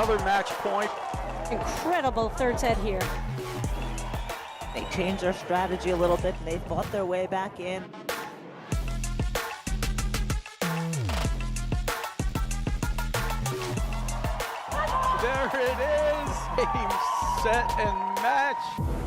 another match point. Incredible third set here. They changed their strategy a little bit and they fought their way back in. There it is, game, set, and match.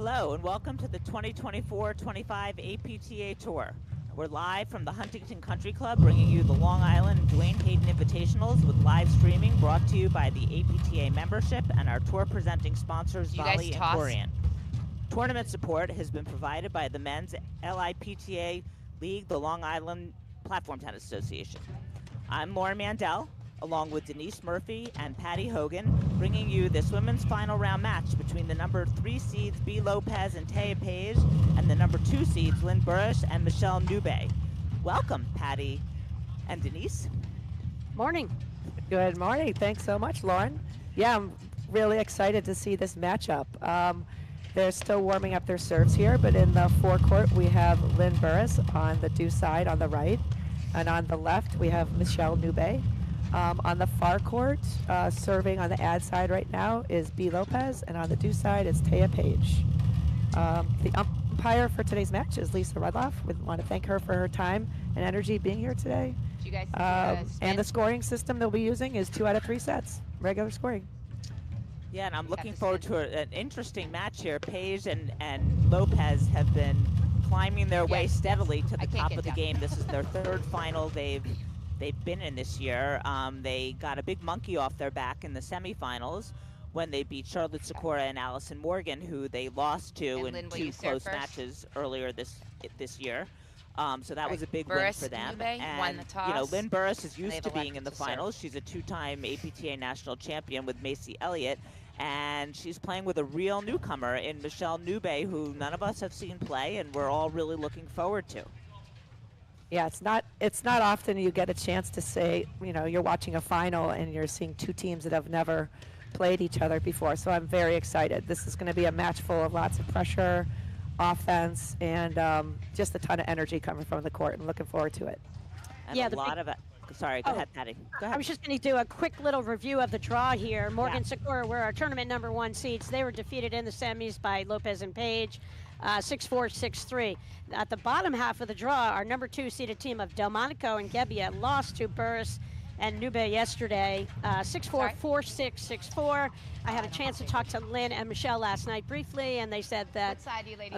Hello and welcome to the 2024-25 APTA Tour. We're live from the Huntington Country Club, bringing you the Long Island Dwayne Hayden Invitationals with live streaming brought to you by the APTA membership and our tour presenting sponsors, Volley and Corian. Tournament support has been provided by the Men's LIPTA League, the Long Island Platform Tennis Association. I'm Lauren Mandel, along with Denise Murphy and Patty Hogan, bringing you this women's final round match between the number 3 seeds B. Lopez and Taya Page and the number 2 seeds Lynn Burus and Michelle Ncube. Welcome, Patty and Denise. Morning. Good morning. Thanks so much, Lauren. Yeah, I'm really excited to see this matchup. They're still warming up their serves here, but in the forecourt we have Lynn Burus on the due side on the right, and on the left we have Michelle Ncube. On the far court, serving on the ad side right now is B. Lopez, and on the due side is Taya Page. The umpire for today's match is Lisa Rudloff. We want to thank her for her time and energy being here today. Did you guys and the scoring system they'll be using is 2 out of 3 sets, regular scoring. Yeah, and I'm looking forward to an interesting match here. Page and Lopez have been climbing their way steadily to the top of the game. This is their 3rd final they've been in this year. They got a big monkey off their back in the semifinals when they beat Charlotte Sikora and Allison Morgan, who they lost to in 2 close matches earlier this year. So that was a big win for them. And won the toss. You know, Lynn Burus is used to being in the finals. She's a 2-time APTA national champion with Macy Elliott, and she's playing with a real newcomer in Michelle Ncube, who none of us have seen play, and we're all really looking forward to. Yeah, it's not often you get a chance to say, you know, you're watching a final and you're seeing 2 teams that have never played each other before. So I'm very excited. This is going to be a match full of lots of pressure, offense, and just a ton of energy coming from the court, and looking forward to it. And a lot of it. Sorry, go ahead, Patty. Go ahead. I was just going to do a quick little review of the draw here. Morgan Sikora were our tournament number 1 seeds. They were defeated in the semis by Lopez and Page, 6-4, 6-3. At the bottom half of the draw, our number 2 seeded team of Delmonico and Gebbia lost to Burus and Ncube yesterday, 6-4, 4-6, 6-4. I had a chance to talk to Lynn and Michelle last night briefly, and they said that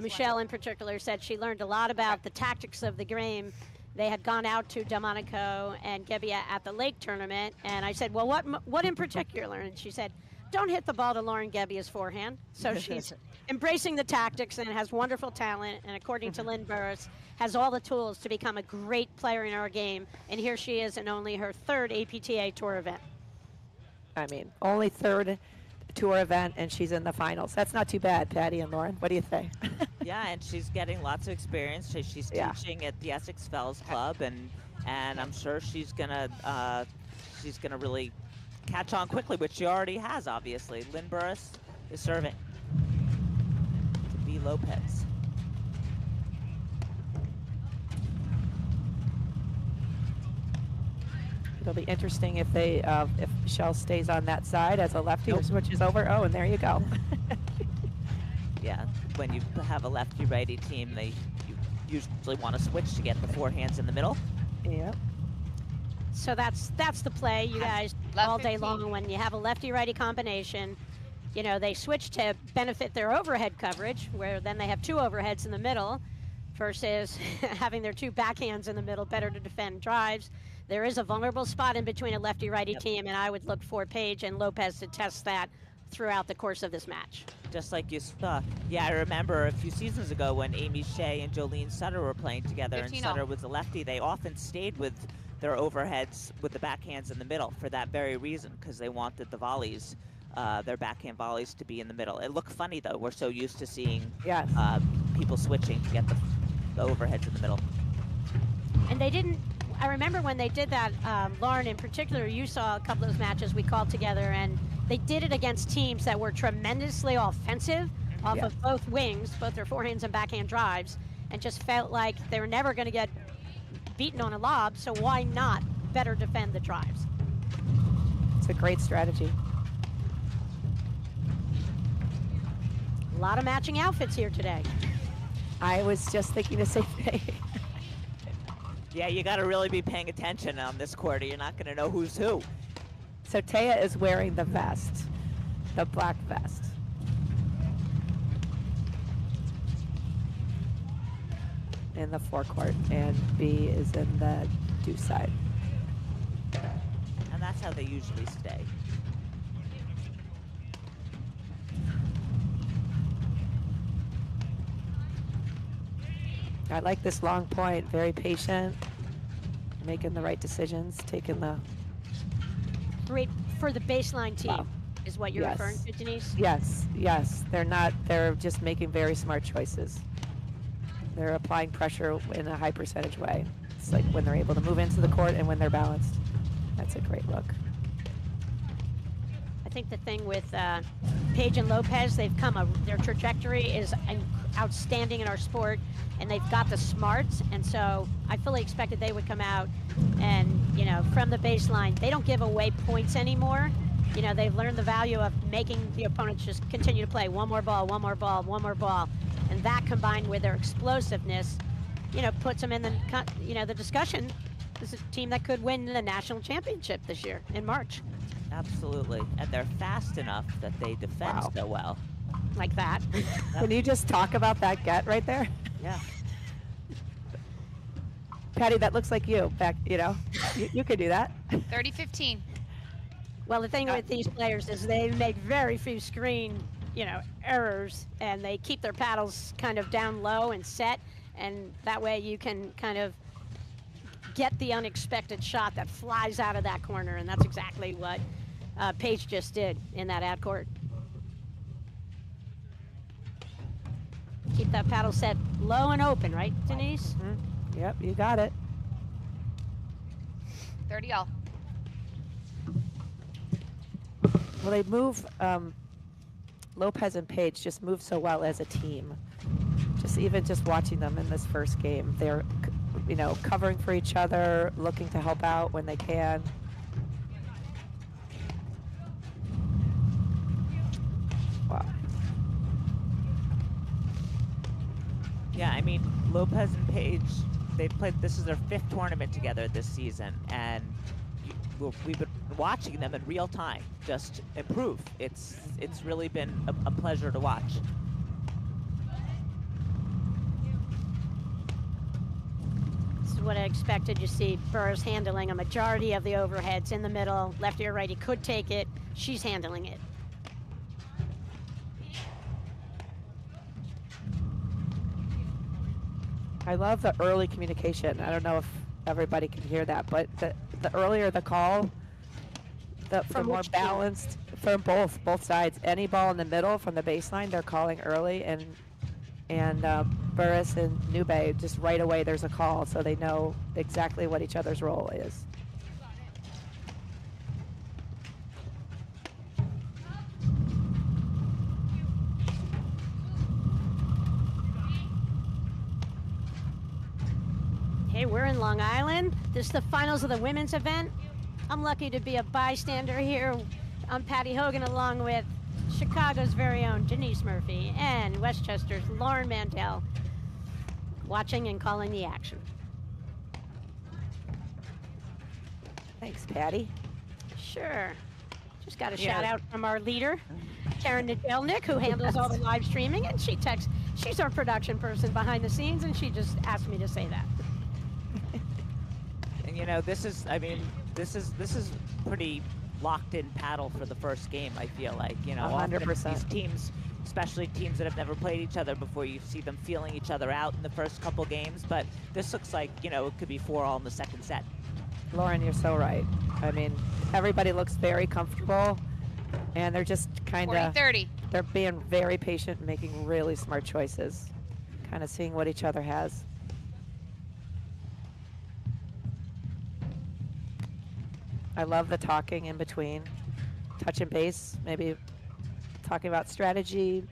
Michelle in particular said she learned a lot about the tactics of the game. They had gone out to Delmonico and Gebbia at the Lake tournament, and I said, well, what in particular? And she said, don't hit the ball to Lauren Gebbia's forehand. So she's embracing the tactics and has wonderful talent, and according to Lynn Burus, has all the tools to become a great player in our game. And here she is in only her 3rd APTA Tour event. I mean, only 3rd tour event, and she's in the finals. That's not too bad, Patty and Lauren. What do you think? Yeah, and she's getting lots of experience. She's teaching at the Essex Fells Club, and I'm sure she's gonna really catch on quickly, which she already has, obviously. Lynn Burus is serving to B. Lopez. It'll be interesting if if Michelle stays on that side as a lefty or switches over. Oh, and there you go. Yeah, when you have a lefty-righty team, you usually want to switch to get the forehands in the middle. Yeah. So that's the play, you guys, all day long. When you have a lefty-righty combination, you know, they switch to benefit their overhead coverage, where then they have 2 overheads in the middle versus having their 2 backhands in the middle, better to defend drives. There is a vulnerable spot in between a lefty-righty team, and I would look for Page and Lopez to test that throughout the course of this match. Just like you saw. Yeah, I remember a few seasons ago when Amy Shea and Jolene Sutter were playing together, and Sutter was a lefty. They often stayed with their overheads with the backhands in the middle for that very reason, because they wanted the volleys, their backhand volleys, to be in the middle. It looked funny, though. We're so used to seeing people switching to get the overheads in the middle. And they didn't, I remember when they did that, Lauren in particular, you saw a couple of those matches we called together, and they did it against teams that were tremendously offensive off of both wings, both their forehands and backhand drives, and just felt like they were never going to get beaten on a lob, so why not better defend the drives? It's a great strategy. A lot of matching outfits here today. I was just thinking the same thing. Yeah, you got to really be paying attention on this court, or you're not going to know who's who. So Taya is wearing the vest, the black vest. in the forecourt, and B is in the deuce side. And that's how they usually stay. I like this long point, very patient, making the right decisions, taking the... Great for the baseline team, Wow. is what you're Yes. referring to, Denise? Yes, yes, they're just making very smart choices. They're applying pressure in a high percentage way. It's like when they're able to move into the court and when they're balanced. That's a great look. I think the thing with Paige and Lopez, their trajectory is outstanding in our sport, and they've got the smarts, and so I fully expected they would come out and, from the baseline, they don't give away points anymore. They've learned the value of making the opponents just continue to play one more ball, one more ball, one more ball, and that combined with their explosiveness, puts them in the discussion. This is a team that could win the national championship this year in March. Absolutely. And they're fast enough that they defend Wow. so well. Like that. Can you just talk about that get right there? Yeah. Patty, that looks like you back, you could do that. 30-15. Well, the thing with these players is they make very few screen, errors, and they keep their paddles kind of down low and set, and that way you can kind of get the unexpected shot that flies out of that corner, and that's exactly what Paige just did in that ad court. Keep that paddle set low and open, right, Denise? Mhm. Yep, you got it. 30 all. Well, they move, Lopez and Paige just move so well as a team. Even just watching them in this first game, they're, covering for each other, looking to help out when they can. Wow. Yeah, I mean, Lopez and Paige, this is their 5th tournament together this season, and we've been watching them in real time just improve. It's really been a pleasure to watch. This is what I expected. You see Burus handling a majority of the overheads in the middle, lefty or righty could take it. She's handling it. I love the early communication. I don't know if everybody can hear that, but the earlier the call, the more which team? balanced from both sides. Any ball in the middle from the baseline, they're calling early, and Burus and Ncube, just right away there's a call, so they know exactly what each other's role is. Hey, we're in Long Island. This is the finals of the women's event. I'm lucky to be a bystander here. I'm Patty Hogan, along with Chicago's very own Denise Murphy and Westchester's Lauren Mandel, watching and calling the action. Thanks, Patty. Sure. Just got a Yeah. shout out from our leader, Karen Nadelnik, who handles all the live streaming, and she's our production person behind the scenes, and she just asked me to say that. And this is pretty locked in paddle for the first game, I feel like. Often 100%. these teams, especially teams that have never played each other before, you see them feeling each other out in the first couple games, but this looks like, it could be 4-all in the second set. Lauren, you're so right. I mean, everybody looks very comfortable, and they're just kind of, 40-30. they're being very patient and making really smart choices, kind of seeing what each other has. I love the talking in between, touch and base, maybe talking about strategy,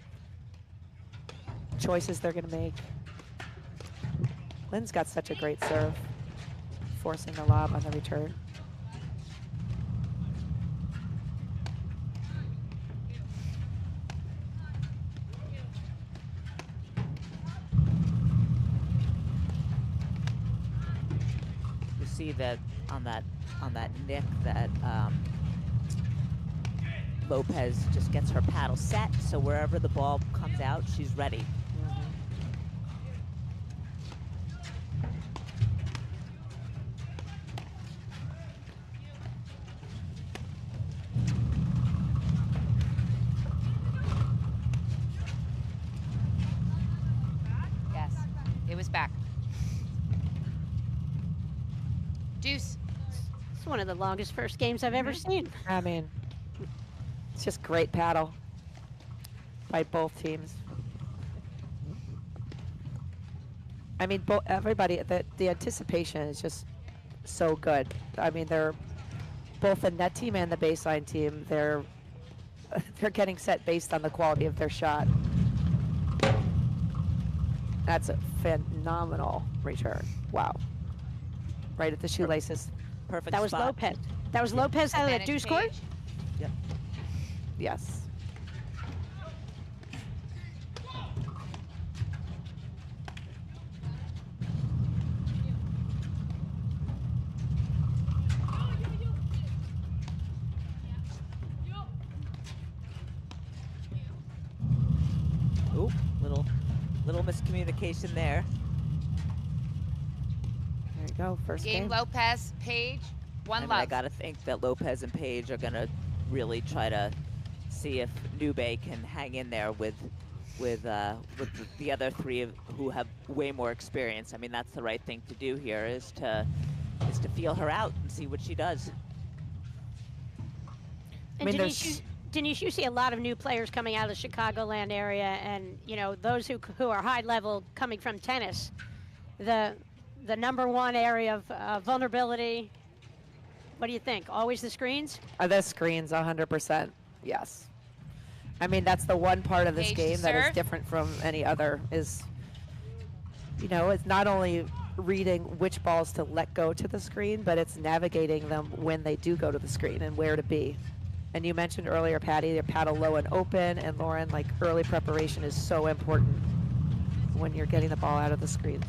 choices they're going to make. Lynn's got such a great serve, forcing the lob on the return. You see that on that nick that Lopez just gets her paddle set, so wherever the ball comes out, she's ready. back. Deuce. It's one of the longest first games I've ever seen. I mean, it's just great paddle by both teams. I mean, everybody, the anticipation is just so good. I mean, they're both the net team and the baseline team. They're getting set based on the quality of their shot. That's a phenomenal return. Wow. Right at the shoelaces. Perfect That was spot. Lopez. That was Lopez out of the Advantage deuce court? Page. Yep. Yes. Ooh, little miscommunication there. There you go. First Game game. Lopez, Page, I mean, I gotta think that Lopez and Page are gonna really try to see if Ncube can hang in there with the other three who have way more experience. I mean, that's the right thing to do here is to feel her out and see what she does. And I mean, Denise, you see a lot of new players coming out of the Chicagoland area, and you know those who are high level coming from tennis. The number one area of vulnerability. What do you think? Always the screens? The screens, 100%. Yes. I mean, that's the one part of this Page to game that is serve. different from any other. Is, you know, it's not only reading which balls to let go to the screen, but it's navigating them when they do go to the screen and where to be. And you mentioned earlier, Patty, your paddle low and open, and Lauren, like early preparation is so important when you're getting the ball out of the screen.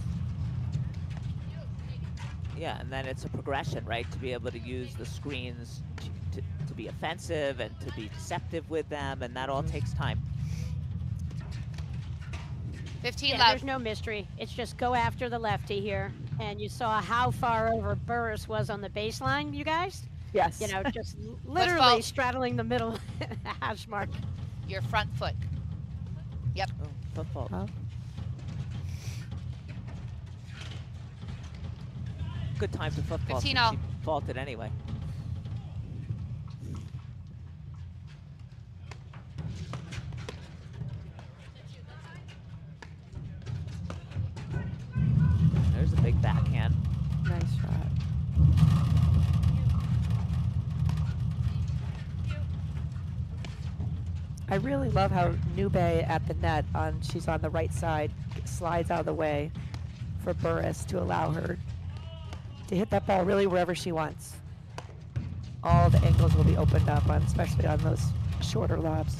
Yeah, and then it's a progression, right? To be able to use the screens to be offensive and to be deceptive with them, and that all takes time. 15 Yeah, left. there's no mystery. It's just go after the lefty here. And you saw how far over Burus was on the baseline, you guys? Yes. You know, just literally fault? straddling the middle hash mark. Your front foot. Yep. Oh, football. Huh? Good time to football. 15 since all. She faulted anyway. There's a big backhand. Nice shot. I really love how Ncube at the net, she's on the right side, slides out of the way for Burus to allow her to hit that ball really wherever she wants. All the angles will be opened up, especially on those shorter lobs.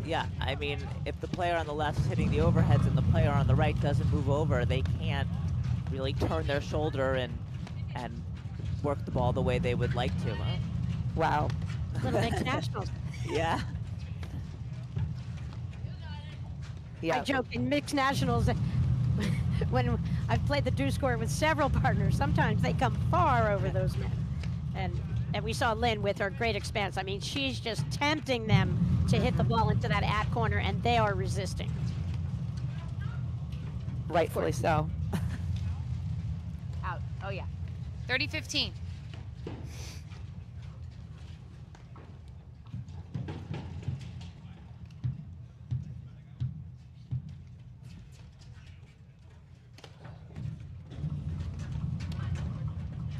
Yeah, I mean, if the player on the left is hitting the overheads and the player on the right doesn't move over, they can't really turn their shoulder and work the ball the way they would like to. Huh? Wow. Little mixed nationals. Yeah. Yeah. I joke in mixed nationals when I've played the deuce court with several partners, sometimes they come far over those men. And we saw Lynn with her great expanse. I mean, she's just tempting them to hit the ball into that at corner, and they are resisting. Rightfully so. Out. Oh, yeah. 30-15.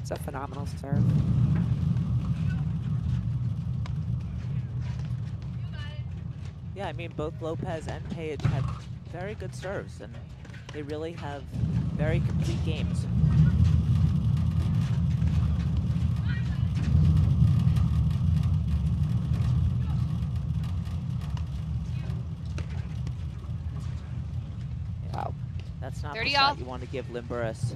It's a phenomenal serve. Yeah, I mean, both Lopez and Page have very good serves, and they really have very complete games. Wow. That's not 30 the shot all. you want to give Lynn Burus.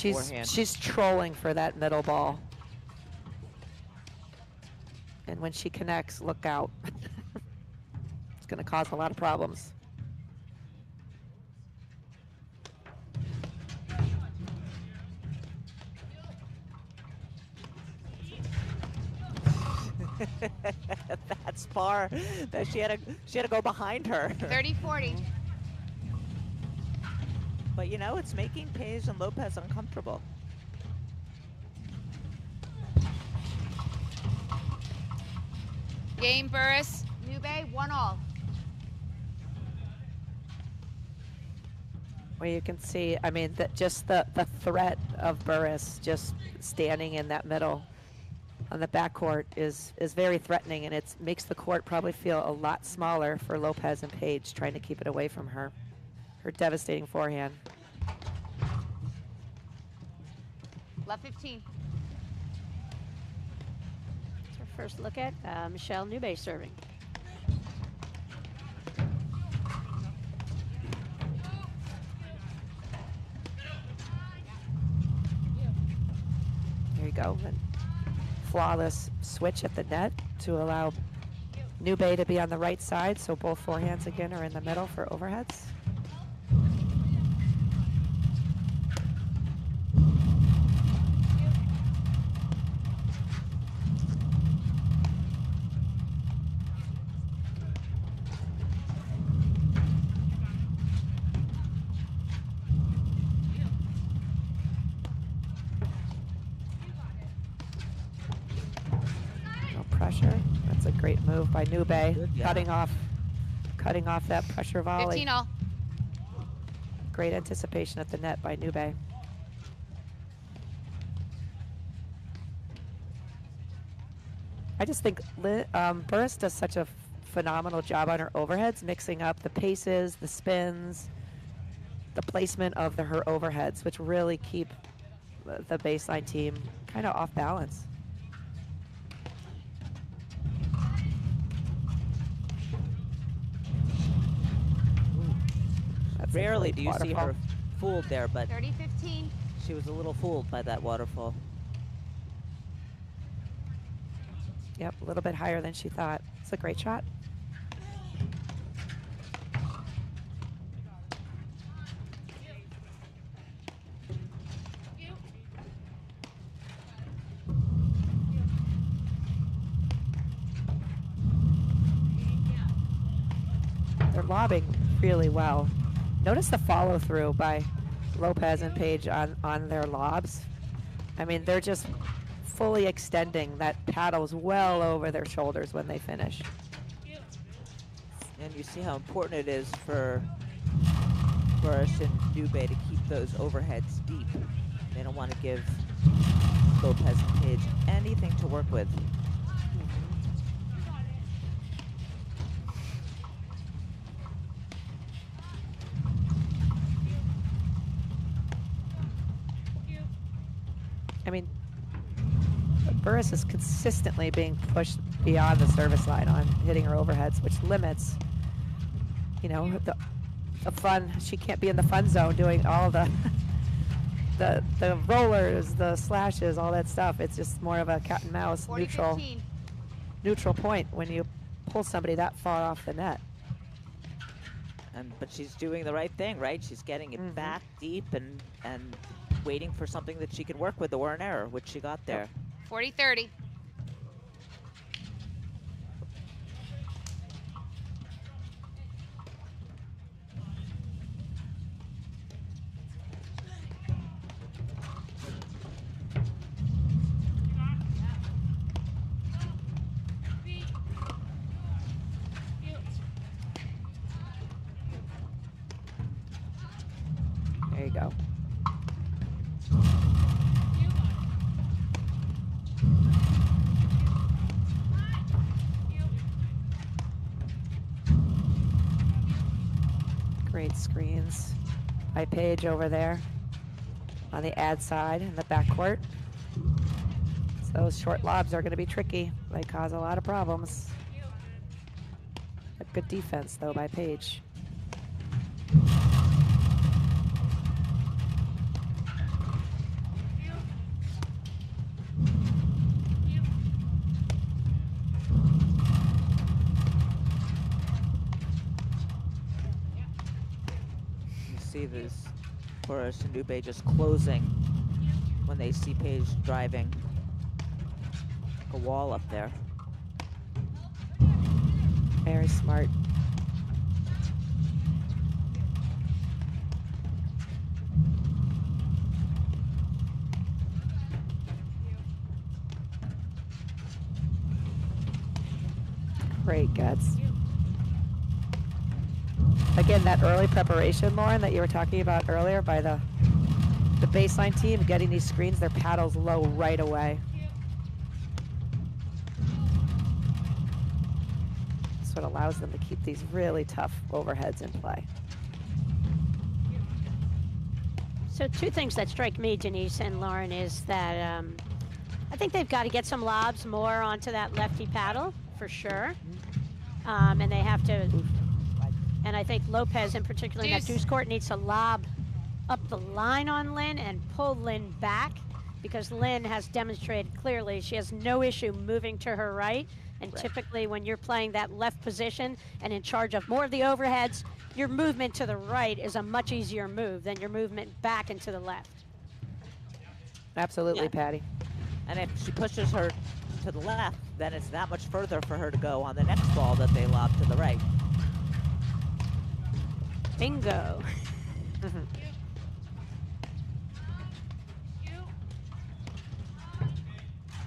Forehand. She's trolling for that middle ball. And when she connects, look out. It's going to cause a lot of problems. That's far. That she had to go behind her. 30-40. But you know, it's making Page and Lopez uncomfortable. Game, Burus. Ncube, 1-all. Well, you can see, I mean, just the threat of Burus just standing in that middle on the backcourt is very threatening, and it makes the court probably feel a lot smaller for Lopez and Page, trying to keep it away from her. Her devastating forehand. Left 15. That's our first look at Michelle Ncube serving. There you go. And flawless switch at the net to allow Ncube to be on the right side, so both forehands again are in the middle for overheads. Pressure. That's a great move by Ncube, Good, yeah. cutting off that pressure volley. 15-all. Great anticipation at the net by Ncube. I just think Burus does such a phenomenal job on her overheads, mixing up the paces, the spins, the placement of her overheads, which really keep the baseline team kind of off balance. That's a Rarely great do you see waterfall. her fooled there, but 30-15. she was a little fooled by that waterfall. Yep, a little bit higher than she thought. It's a great shot. They're lobbing really well. Notice the follow through by Lopez and Page on their lobs. I mean, they're just fully extending that paddles well over their shoulders when they finish. And you see how important it is for Burus and Ncube to keep those overheads deep. They don't want to give Lopez and Page anything to work with. I mean, Burus is consistently being pushed beyond the service line on hitting her overheads, which limits, you know, the fun. She can't be in the fun zone doing all the rollers, the slashes, all that stuff. It's just more of a cat and mouse 40-15. neutral point when you pull somebody that far off the net. But she's doing the right thing, right? She's getting it back deep and waiting for something that she can work with or an error, which she got there. 40-30. There you go. Great screens by Page over there on the ad side in the backcourt. So those short lobs are going to be tricky. They cause a lot of problems. A good defense, though, by Page. See this Burus and Ncube just closing when they see Page driving a wall up there. Very smart. Great gets. Again, that early preparation, Lauren, that you were talking about earlier by the baseline team, getting these screens, their paddles low right away. That's what allows them to keep these really tough overheads in play. So two things that strike me, Denise and Lauren, is that I think they've got to get some lobs more onto that lefty paddle, for sure. And they have to, and I think Lopez in particular in that deuce court needs to lob up the line on Lynn and pull Lynn back, because Lynn has demonstrated clearly she has no issue moving to her right. And typically when you're playing that left position and in charge of more of the overheads, your movement to the right is a much easier move than your movement back into the left. Absolutely, Yeah. Patty. And if she pushes her to the left, then it's that much further for her to go on the next ball that they lob to the right. Bingo.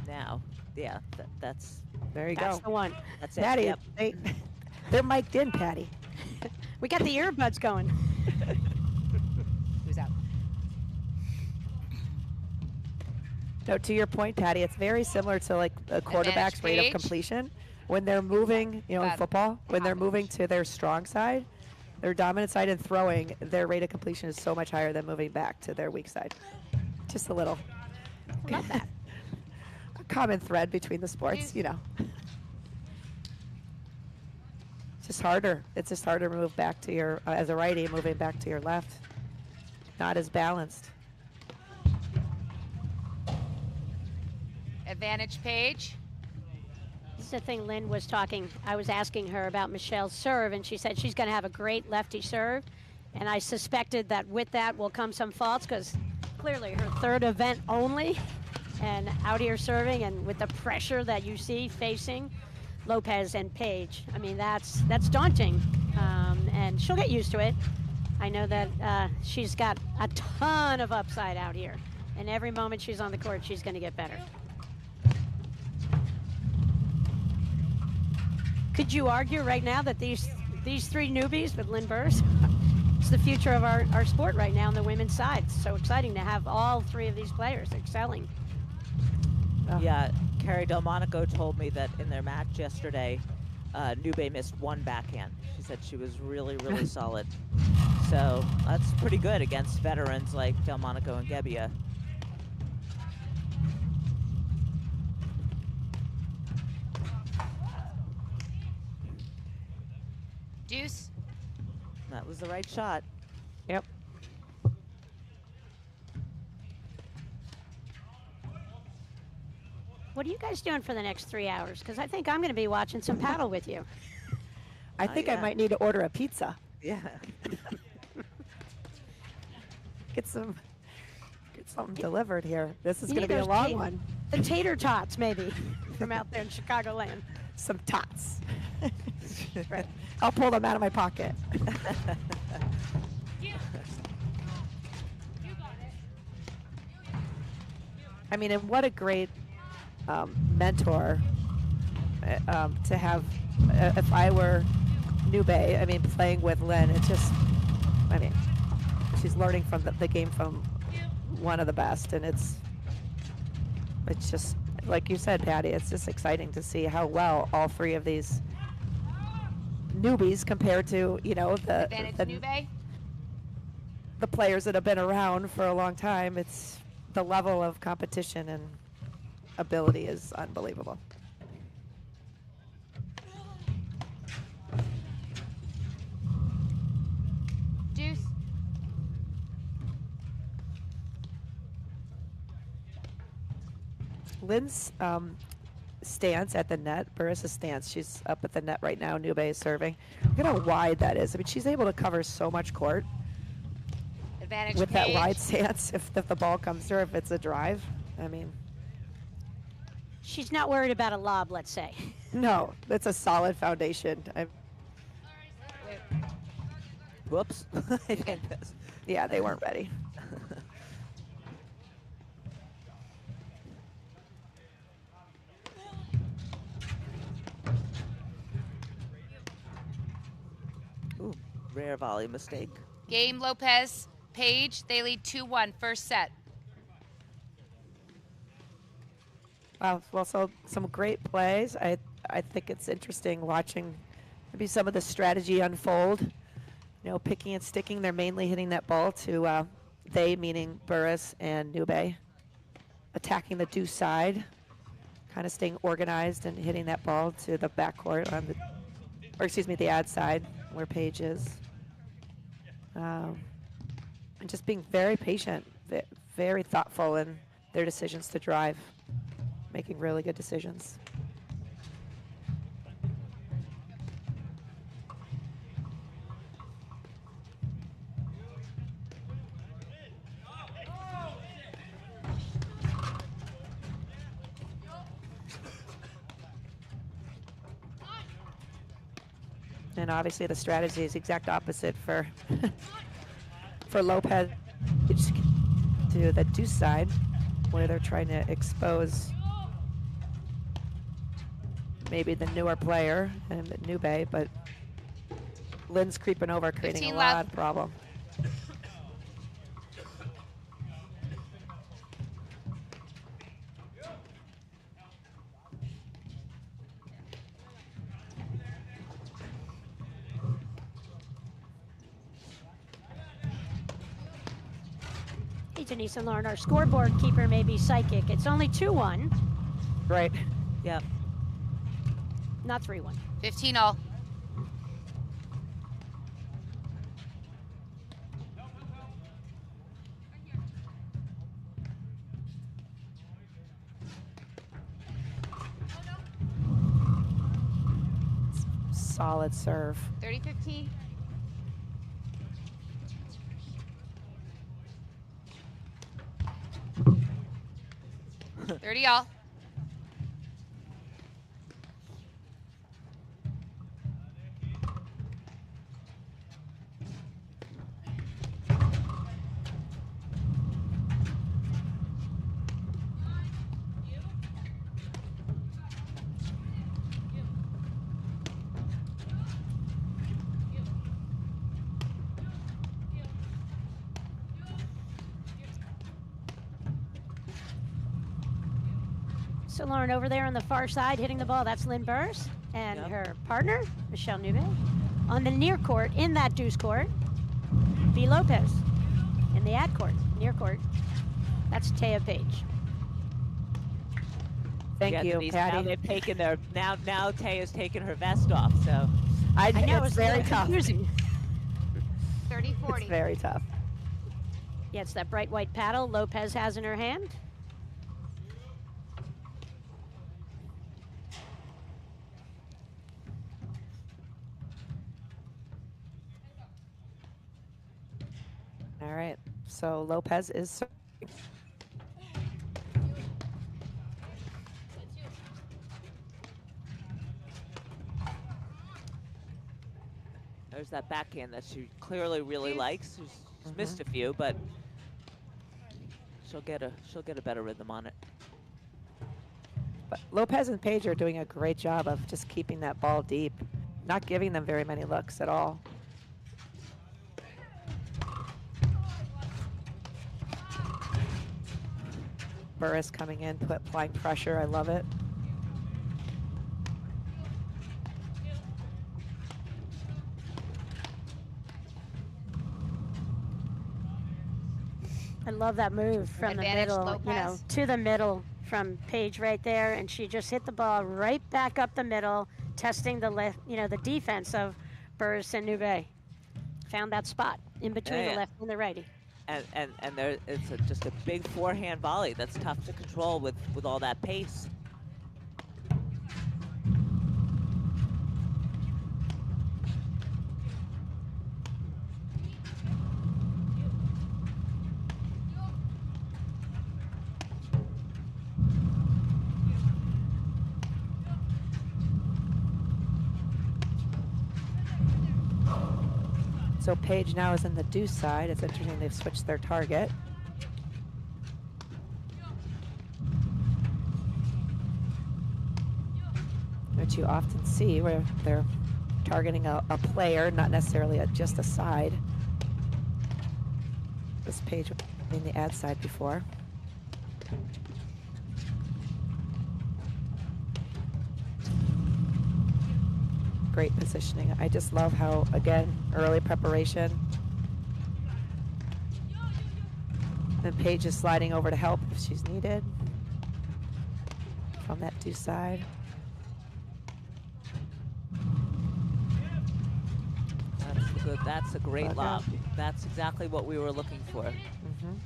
Now, yeah, that's There you That's go. the one. that's it. Patty, Yep. they're mic'd in, Patty. We got the earbuds going. Who's out? No, to your point, Patty, it's very similar to like a quarterback's rate of page. completion. When they're moving, you know, in Got it. football, when they're moving to their strong side, their dominant side and throwing, their rate of completion is so much higher than moving back to their weak side. Just a little Love that. a common thread between the sports, you know. It's just harder. It's just harder to move back to your, as a righty, moving back to your left. Not as balanced. Advantage page. This is the thing Lynn was talking. I was asking her about Michelle's serve, and she said she's going to have a great lefty serve. And I suspected that with that will come some faults, because clearly her third event only, and out here serving, and with the pressure that you see facing Lopez and Page. I mean, that's daunting, and she'll get used to it. I know that she's got a ton of upside out here, and every moment she's on the court, she's going to get better. Could you argue right now that these three newbies with Lynn Burus, it's the future of our sport right now on the women's side? It's so exciting to have all three of these players excelling. Yeah, Carrie Delmonico told me that in their match yesterday, Ncube missed one backhand. She said she was really, really solid. So that's pretty good against veterans like Delmonico and Gebbia. Deuce. That was the right shot. Yep. What are you guys doing for the next 3 hours? Because I think I'm going to be watching some paddle with you. I think I yeah. might need to order a pizza. Yeah. Get something delivered here. This is You going to need be a those long one. The tater tots, maybe, from out there in Chicagoland. Some tots. Right. I'll pull them out of my pocket. I mean, and what a great mentor to have. If I were Ncube, I mean, playing with Lynn, it's just, I mean, she's learning from the game from one of the best, and it's just, like you said, Patty, it's just exciting to see how well all three of these newbies compared to, you know, Advantage Ncube. the players that have been around for a long time. It's the level of competition and ability is unbelievable. Deuce. Lynn's stance at the net, Burus' stance, she's up at the net right now. Ncube is serving. Look at how wide that is. I mean, she's able to cover so much court Advantage with page. that wide stance if the ball comes through, if it's a drive. I mean, She's not worried about a lob, let's say. no, that's a solid foundation. Whoops. I think that's- Yeah, they weren't ready. Rare volley mistake. Game Lopez, Page. They lead 2-1, first set. Wow, well, so some great plays. I think it's interesting watching maybe some of the strategy unfold. You know, picking and sticking. They're mainly hitting that ball to they, meaning Burus and Ncube, attacking the deuce side, kind of staying organized and hitting that ball to the backcourt on the, or excuse me, the ad side where Page is. And just being very patient, very thoughtful in their decisions to drive, making really good decisions. And obviously the strategy is exact opposite for for Lopez to the deuce side, where they're trying to expose maybe the newer player and Ncube, but Lynn's creeping over, creating a 15 lot left. of problem. Hey, Denise and Lauren, our scoreboard keeper may be psychic. It's only 2-1, Right. Yep. not 3-1. 15 all. Solid serve. 30-15. 30 all. So Lauren, over there on the far side, hitting the ball, that's Lynn Burris and Yep. her partner, Michelle Ncube. On the near court, in that deuce court, B. Lopez. In the ad court, near court, that's Taya Page. Thank Yeah, you, Denise, now Patty. they've taken their, now Taya's taken her vest off, so. I I know, it's it's very very tough. confusing. 30-40. It's very tough. Yeah, it's that bright white paddle Lopez has in her hand. All right, so Lopez is serving. There's that backhand that she clearly really Yes. likes. She's missed a few, but she'll get a better rhythm on it. But Lopez and Page are doing a great job of just keeping that ball deep, not giving them very many looks at all. Burris coming in, applying pressure. I love it. I love that move from the Advantage middle, you know, Lopez. to the middle from Page right there, and she just hit the ball right back up the middle, testing the left, you know, the defense of Burris and Ncube. Found that spot in between Yeah, the yeah. left and the righty. And there, it's just a big forehand volley that's tough to control with all that pace. So Page now is in the deuce side. It's interesting they've switched their target. Which you often see where they're targeting a player, not necessarily just a side. This Page was in the ad side before. Great positioning. I just love how, again, early preparation. And Paige is sliding over to help if she's needed from that deuce side. That's good. That's a great Okay. lob. That's exactly what we were looking for. Mhm.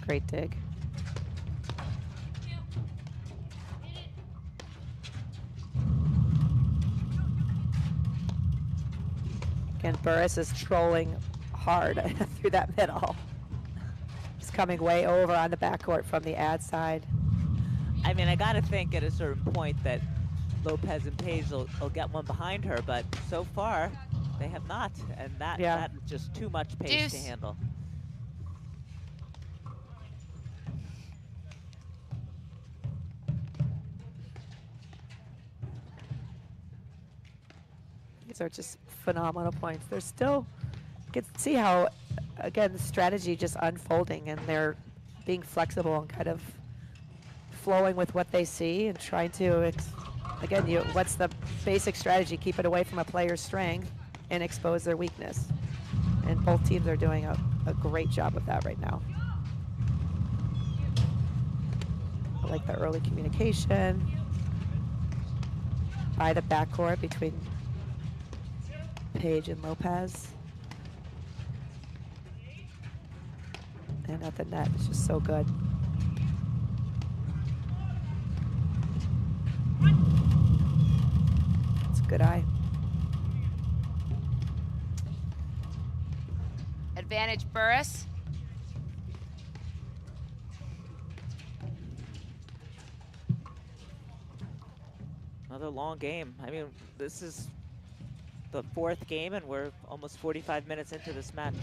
Great dig. Again, Burus is trolling hard through that middle. Just coming way over on the backcourt from the ad side. I mean, I got to think at a certain point that Lopez and Page will get one behind her, but so far they have not, and that is just too much pace to Deuce. handle. These are just phenomenal points. They're still, you can see how, again, the strategy just unfolding, and they're being flexible and kind of flowing with what they see and trying to, again, what's the basic strategy? Keep it away from a player's strength and expose their weakness. And both teams are doing a great job of that right now. I like the early communication by the backcourt between Page and Lopez. And at the net, it's just so good. It's a good eye. Advantage Burus. Another long game. I mean, this is the fourth game, and we're almost 45 minutes into this match.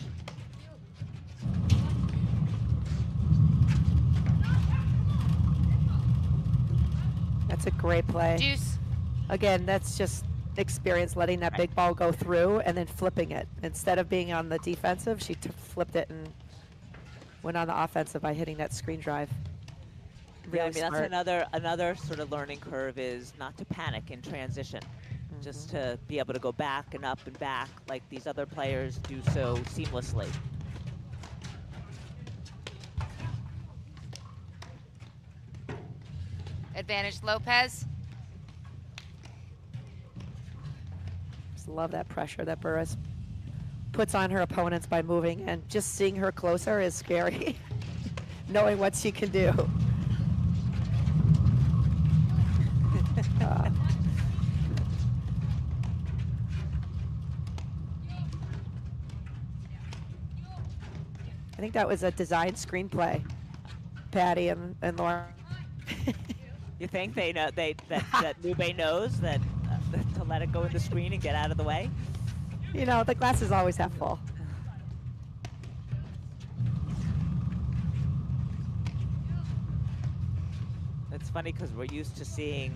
That's a great play. Deuce. Again, that's just experience letting that big ball go through and then flipping it. Instead of being on the defensive, she flipped it and went on the offensive by hitting that screen drive. Really Yeah, I mean, smart. that's another sort of learning curve, is not to panic in transition. Just to be able to go back and up and back like these other players do so seamlessly. Advantage Lopez. Just love that pressure that Burus puts on her opponents by moving, and just seeing her closer is scary. Knowing what she can do. I think that was a design screenplay, Patty and Lauren. You think they know that Ncube knows that to let it go in the screen and get out of the way? You know, the glass is always half full. It's funny because we're used to seeing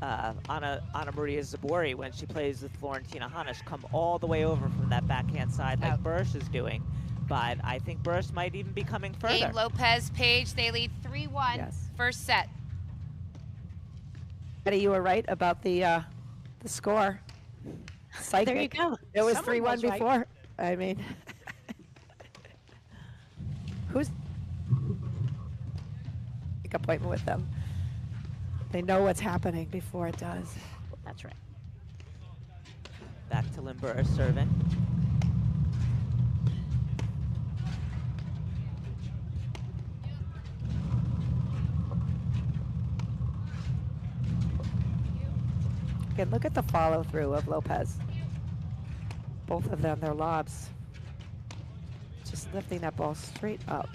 Anna Maria Zabori, when she plays with Florentina Hanisch, come all the way over from that backhand side like Burus is doing. But I think Burus might even be coming further. Game Lopez, Page, they lead 3-1. Yes. First set. Patty, you were right about the score. Psychic. There you go. It was Someone 3-1 was right. before. I mean, who's make an appointment with them? They know what's happening before it does. That's right. Back to Lynn Burus serving. Again, look at the follow through of Lopez. Both of them, their lobs. Just lifting that ball straight up.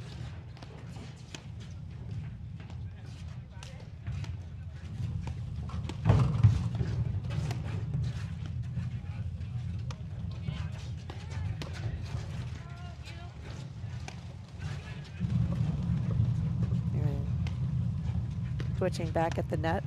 switching back at the net.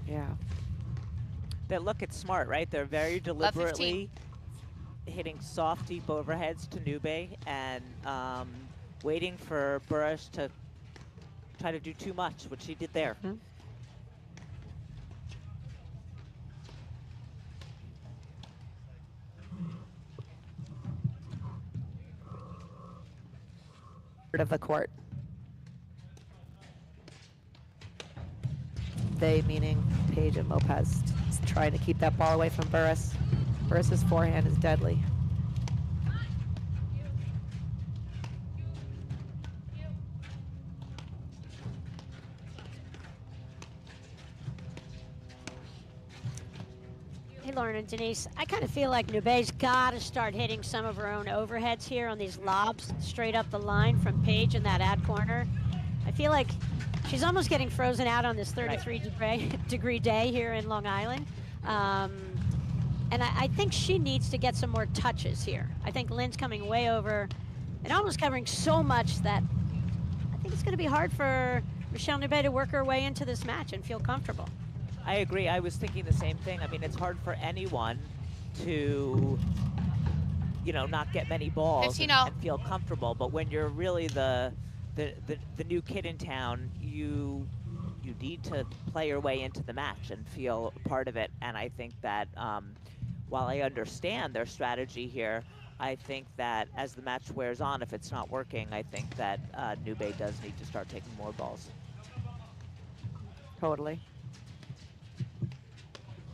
Yeah. They look at smart, right? They're very deliberately hitting soft, deep overheads to Ncube and waiting for Burus to try to do too much, which he did there. Mhm. Of the court. They meaning Page and Lopez, trying to keep that ball away from Burus. Burus's forehand is deadly. Hey, Lauren and Denise, I kind of feel like Ncube's got to start hitting some of her own overheads here on these lobs straight up the line from Page in that ad corner. I feel like she's almost getting frozen out on this 33-degree day here in Long Island. And I think she needs to get some more touches here. I think Lynn's coming way over and almost covering so much that I think it's going to be hard for Michelle Ncube to work her way into this match and feel comfortable. I agree. I was thinking the same thing. I mean, it's hard for anyone to, you know, not get many balls and feel comfortable. But when you're really the new kid in town, you need to play your way into the match and feel part of it. And I think that while I understand their strategy here, I think that as the match wears on, if it's not working, I think that Ncube does need to start taking more balls. Totally.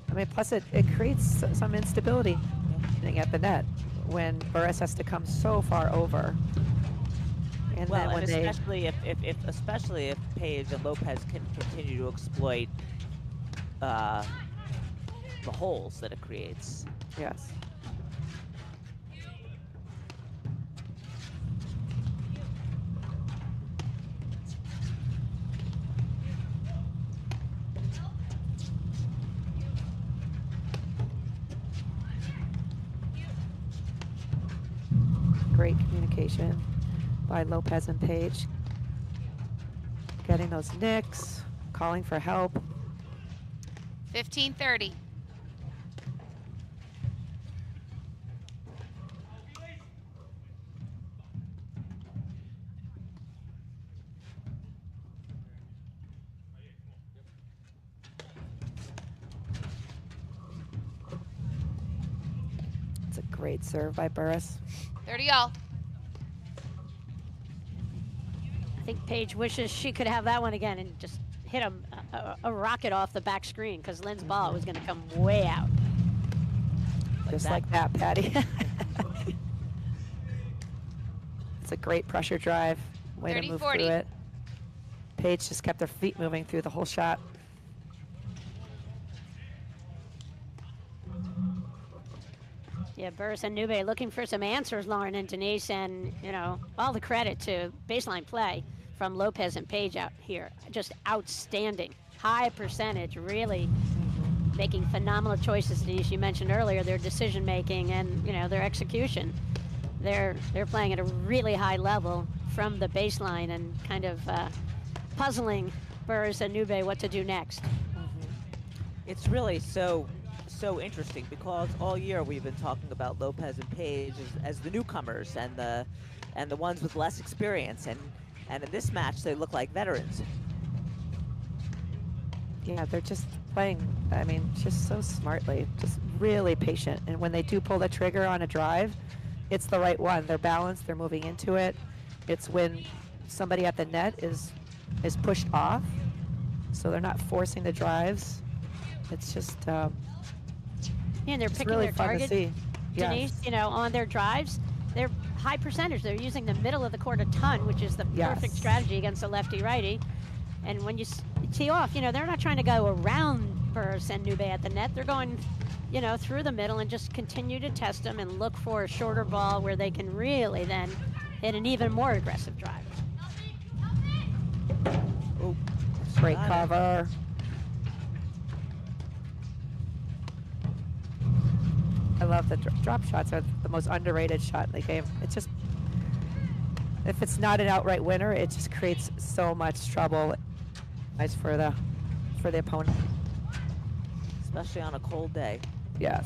I mean, plus it creates some instability hitting at the net when Burus has to come so far over. And well, then when and especially if Page and Lopez can continue to exploit the holes that it creates. Yes. Great communication by Lopez and Page. Getting those nicks, calling for help. 15-30. It's a great serve by Burus. 30-all. I think Paige wishes she could have that one again and just hit a rocket off the back screen because Lynn's ball was going to come way out. Just like that, Patty. It's a great pressure drive. Way to move 30-40. through it. Paige just kept her feet moving through the whole shot. Yeah, Burus and Ncube looking for some answers, Lauren and Denise, and, you know, all the credit to baseline play from Lopez and Page out here. Just outstanding. High percentage, really making phenomenal choices. Denise, you mentioned earlier their decision making and, you know, their execution. They're playing at a really high level from the baseline and kind of puzzling Burus and Ncube what to do next. It's really so interesting because all year we've been talking about Lopez and Page as the newcomers and the ones with less experience, and in this match they look like veterans. Yeah, they're just playing, I mean, just so smartly, just really patient. And when they do pull the trigger on a drive, it's the right one. They're balanced, they're moving into it. It's when somebody at the net is pushed off, so they're not forcing the drives. It's just And they're it's picking really their fun target, to see. Denise, Yes. you know, on their drives. They're high percentage. They're using the middle of the court a ton, which is the perfect Yes. strategy against a lefty-righty. And when you tee off, you know, they're not trying to go around Burus and Ncube at the net. They're going, you know, through the middle and just continue to test them and look for a shorter ball where they can really then hit an even more aggressive drive. Oh, Great cover. I love the drop shots are the most underrated shot in the game. It's just, if it's not an outright winner, it just creates so much trouble. Nice for the opponent. especially on a cold day. Yes.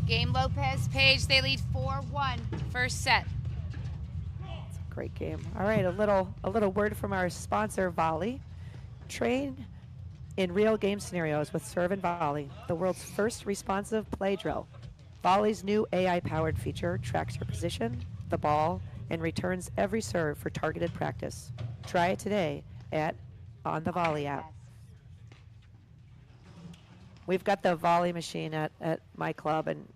Game Lopez, Page, they lead 4-1. First set. It's a great game. All right, a little word from our sponsor, Volley. Train in real game scenarios with Serve and Volley, the world's first responsive play drill. Volley's new AI-powered feature tracks your position, the ball, and returns every serve for targeted practice. Try it today on the Volley app. We've got the Volley machine at my club, and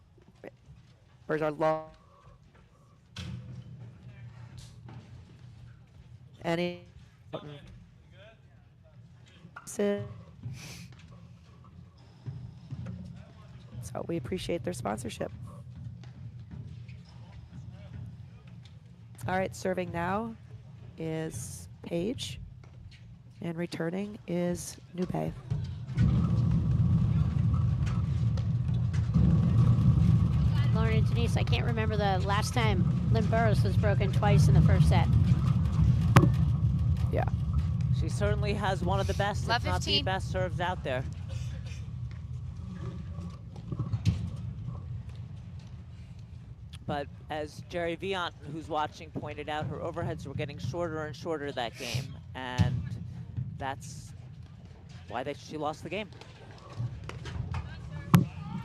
there's our long. Any. So we appreciate their sponsorship. All right, serving now is Page, and returning is Ncube. Lauren and Denise, I can't remember the last time Burus was broken twice in the first set. Yeah. She certainly has one of the best, Love if not the 15. best serves out there. But as Jerry Viant, who's watching, pointed out, her overheads were getting shorter and shorter that game, and that's why she lost the game.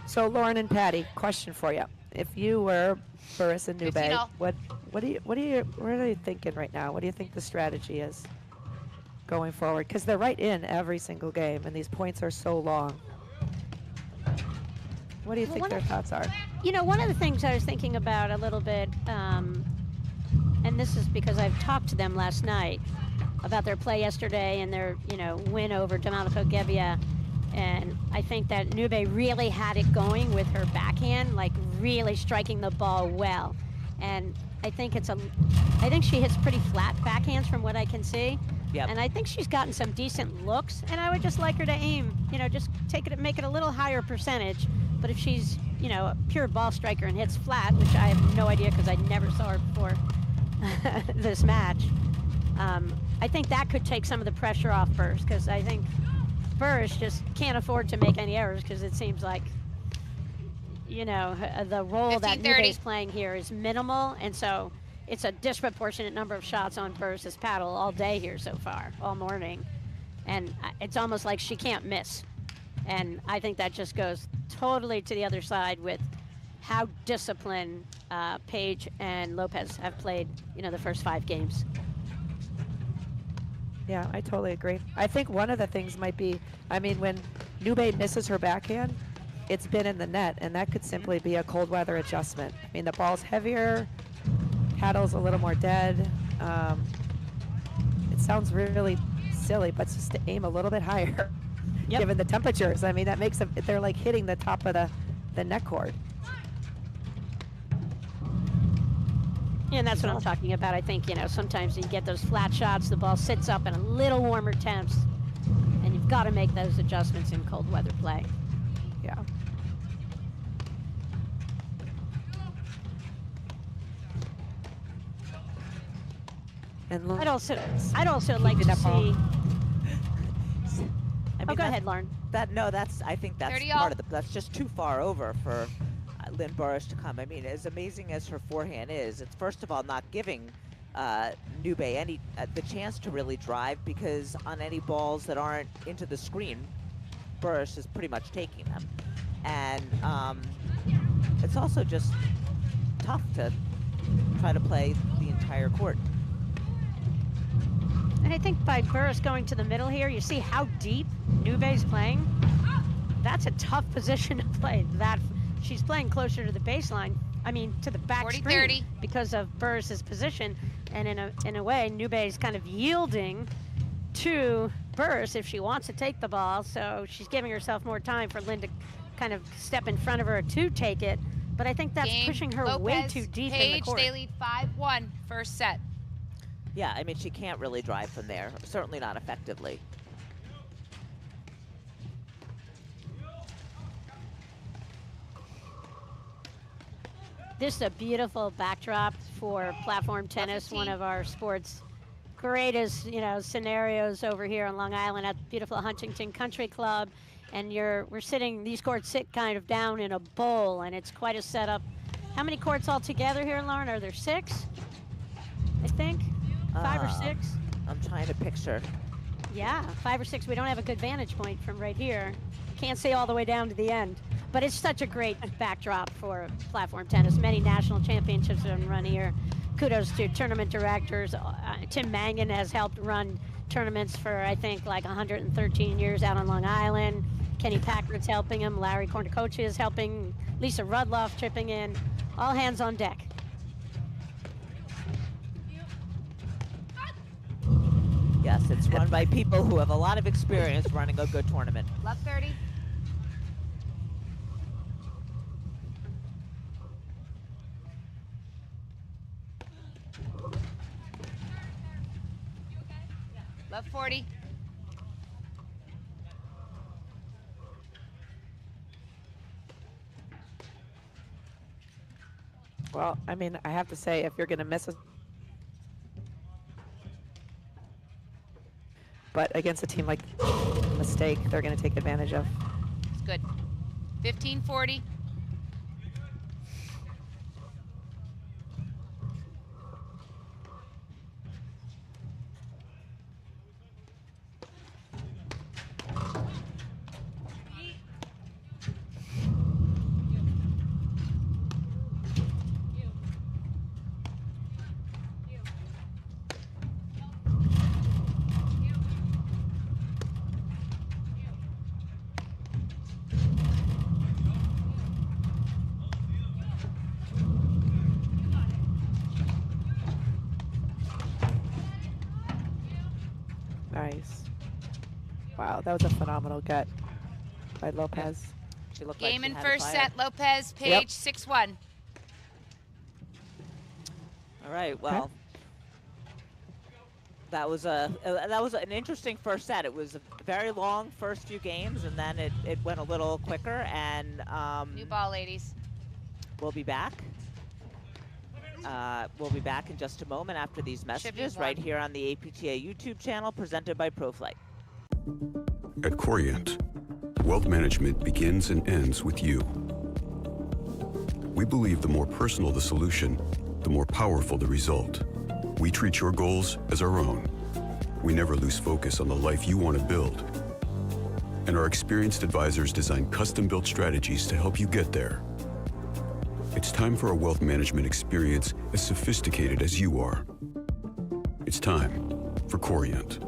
So Lauren and Patty, question for you: if you were Burus and Ncube, 15-all. what are you thinking right now? What do you think the strategy is going forward? Because they're right in every single game, and these points are so long. What do you think their thoughts are? You know, one of the things I was thinking about a little bit, and this is because I've talked to them last night about their play yesterday and their, win over Domenico Gebbia. And I think that Ncube really had it going with her backhand, like really striking the ball well. And I think she hits pretty flat backhands from what I can see. Yep. And I think she's gotten some decent looks, and I would just like her to aim, just make it a little higher percentage. But if she's, a pure ball striker and hits flat, which I have no idea because I never saw her before this match, I think that could take some of the pressure off Burus, because I think Burus just can't afford to make any errors, because it seems like, the role that Ncube is playing here is minimal, and so it's a disproportionate number of shots on Burus's paddle all day here so far, all morning, and it's almost like she can't miss. And I think that just goes totally to the other side with how disciplined Page and Lopez have played, the first 5 games. Yeah, I totally agree. I think one of the things might be, when Ncube misses her backhand, it's been in the net, and that could simply be a cold weather adjustment. The ball's heavier, paddle's a little more dead. It sounds really silly, but just to aim a little bit higher. Yep. Given the temperatures, that makes them, they're like hitting the top of the net cord. Yeah, and that's what I'm talking about. I think, sometimes you get those flat shots, the ball sits up in a little warmer temps, and you've got to make those adjustments in cold weather play. Yeah. And I'd also like to see. Go ahead, Lauren. I think that's 30 part of that's just too far over for Burus to come. As amazing as her forehand is, it's first of all not giving Ncube the chance to really drive, because on any balls that aren't into the screen, Burus is pretty much taking them. And it's also just tough to try to play the entire court. And I think by Burus going to the middle here, you see how deep Ncube's playing. That's a tough position to play. She's playing closer to the baseline, I mean, to the back 40-30. screen because of Burris's position. And in a way, Ncube is kind of yielding to Burus if she wants to take the ball. So she's giving herself more time for Lynn to kind of step in front of her to take it. But I think that's Game, pushing her Lopez, way too deep in the Page, court. they lead 5-1 first set. Yeah, I mean, she can't really drive from there, certainly not effectively. This is a beautiful backdrop for platform tennis, one of our sport's greatest, scenarios over here on Long Island at beautiful Huntington Country Club. And we're sitting, these courts sit kind of down in a bowl, and it's quite a setup. How many courts all together here, Lauren? Are there 6? I think 5 or 6. I'm trying to picture. Yeah, 5 or 6. We don't have a good vantage point from right here. Can't see all the way down to the end. But it's such a great backdrop for platform tennis. Many national championships have been run here. Kudos to tournament directors. Tim Mangan has helped run tournaments for, I think, like 113 years out on Long Island. Kenny Packard's helping him. Larry Cornucocha is helping. Lisa Rudloff chipping in. All hands on deck. Yes, it's run by people who have a lot of experience running a good tournament. Love 30. Love 40. Well, I mean, I have to say, if you're going to miss a... But against a team like Mistake, they're going to take advantage of. It's good. 15-40. Nice. Wow, that was a phenomenal gut by Lopez. She looked Game like she in had first fire. set. Lopez, Page, Yep. 6-1. All right, well, that was an interesting first set. It was a very long first few games, and then it went a little quicker. And New ball, ladies. we'll be back. We'll be back in just a moment after these messages right here on the APTA YouTube channel presented by ProFlight. At Corient, wealth management begins and ends with you. We believe the more personal the solution, the more powerful the result. We treat your goals as our own. We never lose focus on the life you want to build. And our experienced advisors design custom-built strategies to help you get there. It's time for a wealth management experience as sophisticated as you are. It's time for Corient.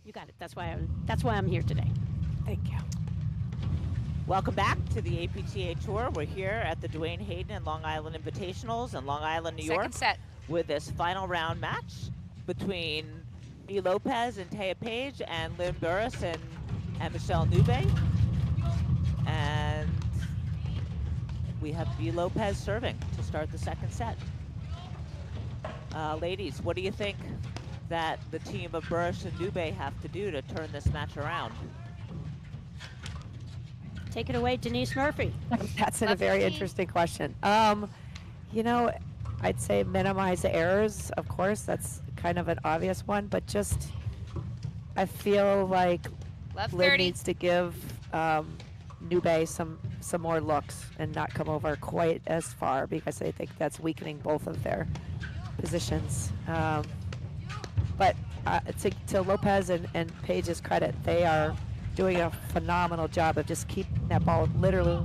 You got it. That's why I'm here today. Thank you. Welcome back to the APTA Tour. We're here at the Dwayne Hayden and Long Island Invitationals in Long Island, New York, Second set. with this final round match between B. Lopez and Taya Page and Lynn Burus and Michelle Ncube. And we have B. Lopez serving to start the second set. Ladies, what do you think that the team of Burus and Ncube have to do to turn this match around? Take it away, Denise Murphy. That's a Love very 15. interesting question. You know, I'd say minimize the errors, of course. That's kind of an obvious one, but just I feel like Love Lynn 30. needs to give Ncube some some more looks and not come over quite as far, because I think that's weakening both of their positions. But to Lopez and Paige's credit, they are doing a phenomenal job of just keeping that ball literally.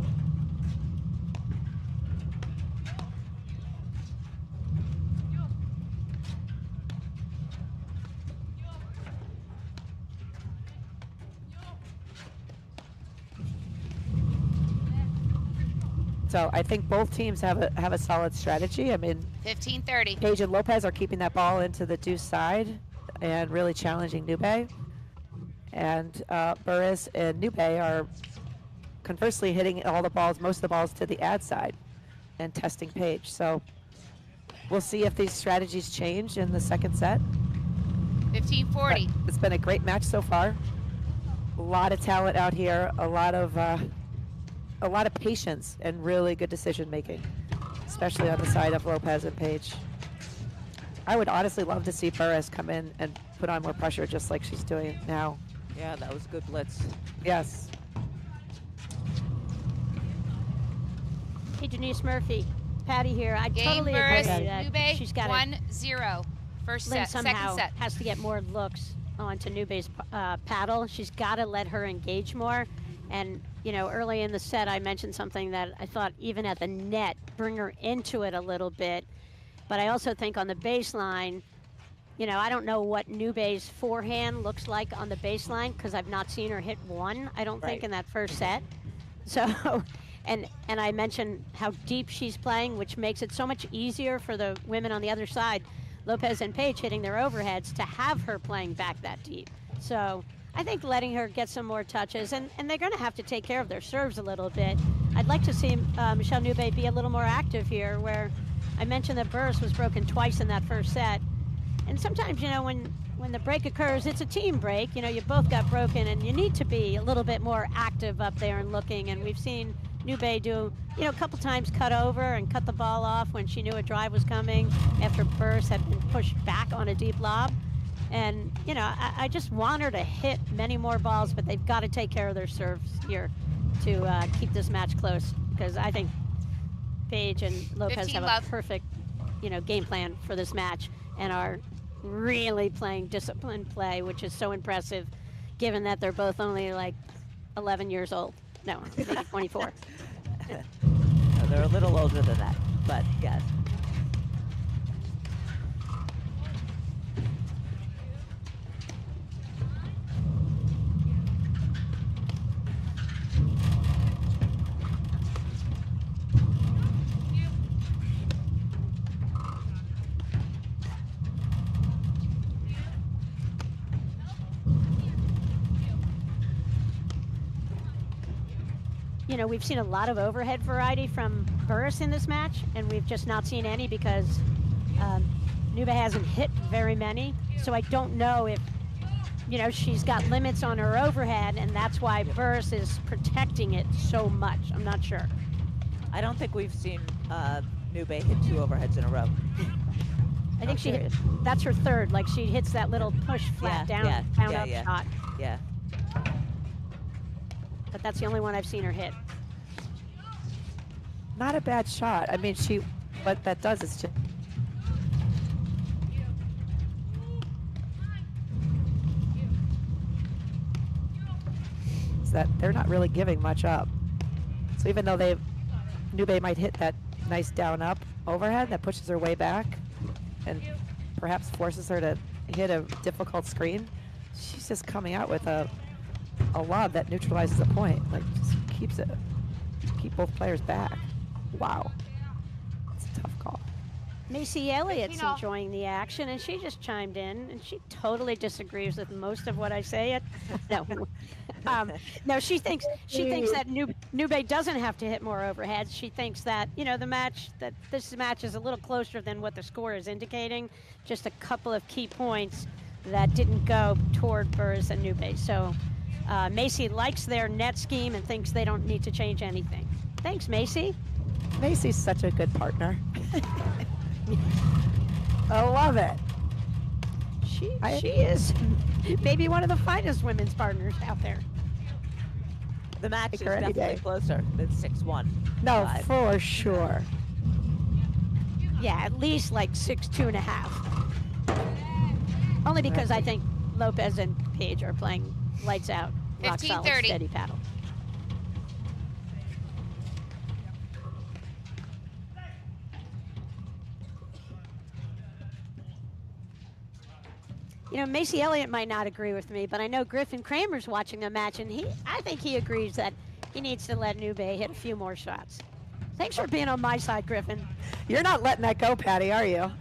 So I think both teams have a solid strategy. I mean, 15-30. Paige and Lopez are keeping that ball into the deuce side and really challenging Ncube. And Burus and Ncube are conversely hitting all the balls, most of the balls to the ad side and testing Paige. So we'll see if these strategies change in the second set. 15-40. But it's been a great match so far. A lot of talent out here, a lot of patience and really good decision making, especially on the side of Lopez and Paige. I would honestly love to see Burus come in and put on more pressure just like she's doing now. Yeah, that was a good blitz. Yes. Hey, Denise Murphy, Patty here. I Game totally Burus, agree that Ncube, she's got 1-0. First Lynn set, somehow second set. has to get more looks onto Ncube's paddle. She's got to let her engage more. And, you know, early in the set, I mentioned something that I thought even at the net, bring her into it a little bit. But I also think on the baseline, you know, I don't know what Ncube's forehand looks like on the baseline because I've not seen her hit one, I don't think, in that first set. So, and I mentioned how deep she's playing, which makes it so much easier for the women on the other side, Lopez and Paige hitting their overheads, to have her playing back that deep. So I think letting her get some more touches, and they're going to have to take care of their serves a little bit. I'd like to see Michelle Ncube be a little more active here, where I mentioned that Burus was broken twice in that first set. And sometimes, you know, when the break occurs, it's a team break. You know, you both got broken, and you need to be a little bit more active up there and looking. And we've seen Ncube do, you know, a couple times cut over and cut the ball off when she knew a drive was coming after Burus had been pushed back on a deep lob. And, you know, I just want her to hit many more balls, but they've got to take care of their serves here to keep this match close, because I think Paige and Lopez have a perfect, you know, game plan for this match and are really playing disciplined play, which is so impressive, given that they're both only like 11 years old. No, maybe 24. No, they're a little older than that, but yes. You know, we've seen a lot of overhead variety from Burus in this match, and we've just not seen any because Ncube hasn't hit very many. So I don't know if, you know, she's got limits on her overhead, and that's why Burus is protecting it so much. I'm not sure. I don't think we've seen Ncube hit 2 overheads in a row. I think that's her third. Like, she hits that little push flat down up shot. Yeah. But that's the only one I've seen her hit. Not a bad shot. I mean, what that does is just that they're not really giving much up. So even though Ncube might hit that nice down up overhead that pushes her way back and perhaps forces her to hit a difficult screen, she's just coming out with a lob that neutralizes a point. Like, just keep both players back. Wow. It's a tough call. Macy Elliott's enjoying the action, and she just chimed in, and she totally disagrees with most of what I say. No, no, she thinks that Ncube doesn't have to hit more overheads. She thinks that, you know, this match is a little closer than what the score is indicating. Just a couple of key points that didn't go toward Burus and Ncube. So Macy likes their net scheme and thinks they don't need to change anything. Thanks, Macy. Macy's such a good partner. I love it. She is maybe one of the finest women's partners out there. The match is Take her any definitely day. closer than 6-1. No, live. for sure. Yeah, at least like 6-2.5. Only because I think Lopez and Page are playing lights out, rock solid, 15-30. steady paddle. You know, Macy Elliott might not agree with me, but I know Griffin Kramer's watching the match, and I think he agrees that he needs to let Ncube hit a few more shots. Thanks for being on my side, Griffin. You're not letting that go, Patty, are you?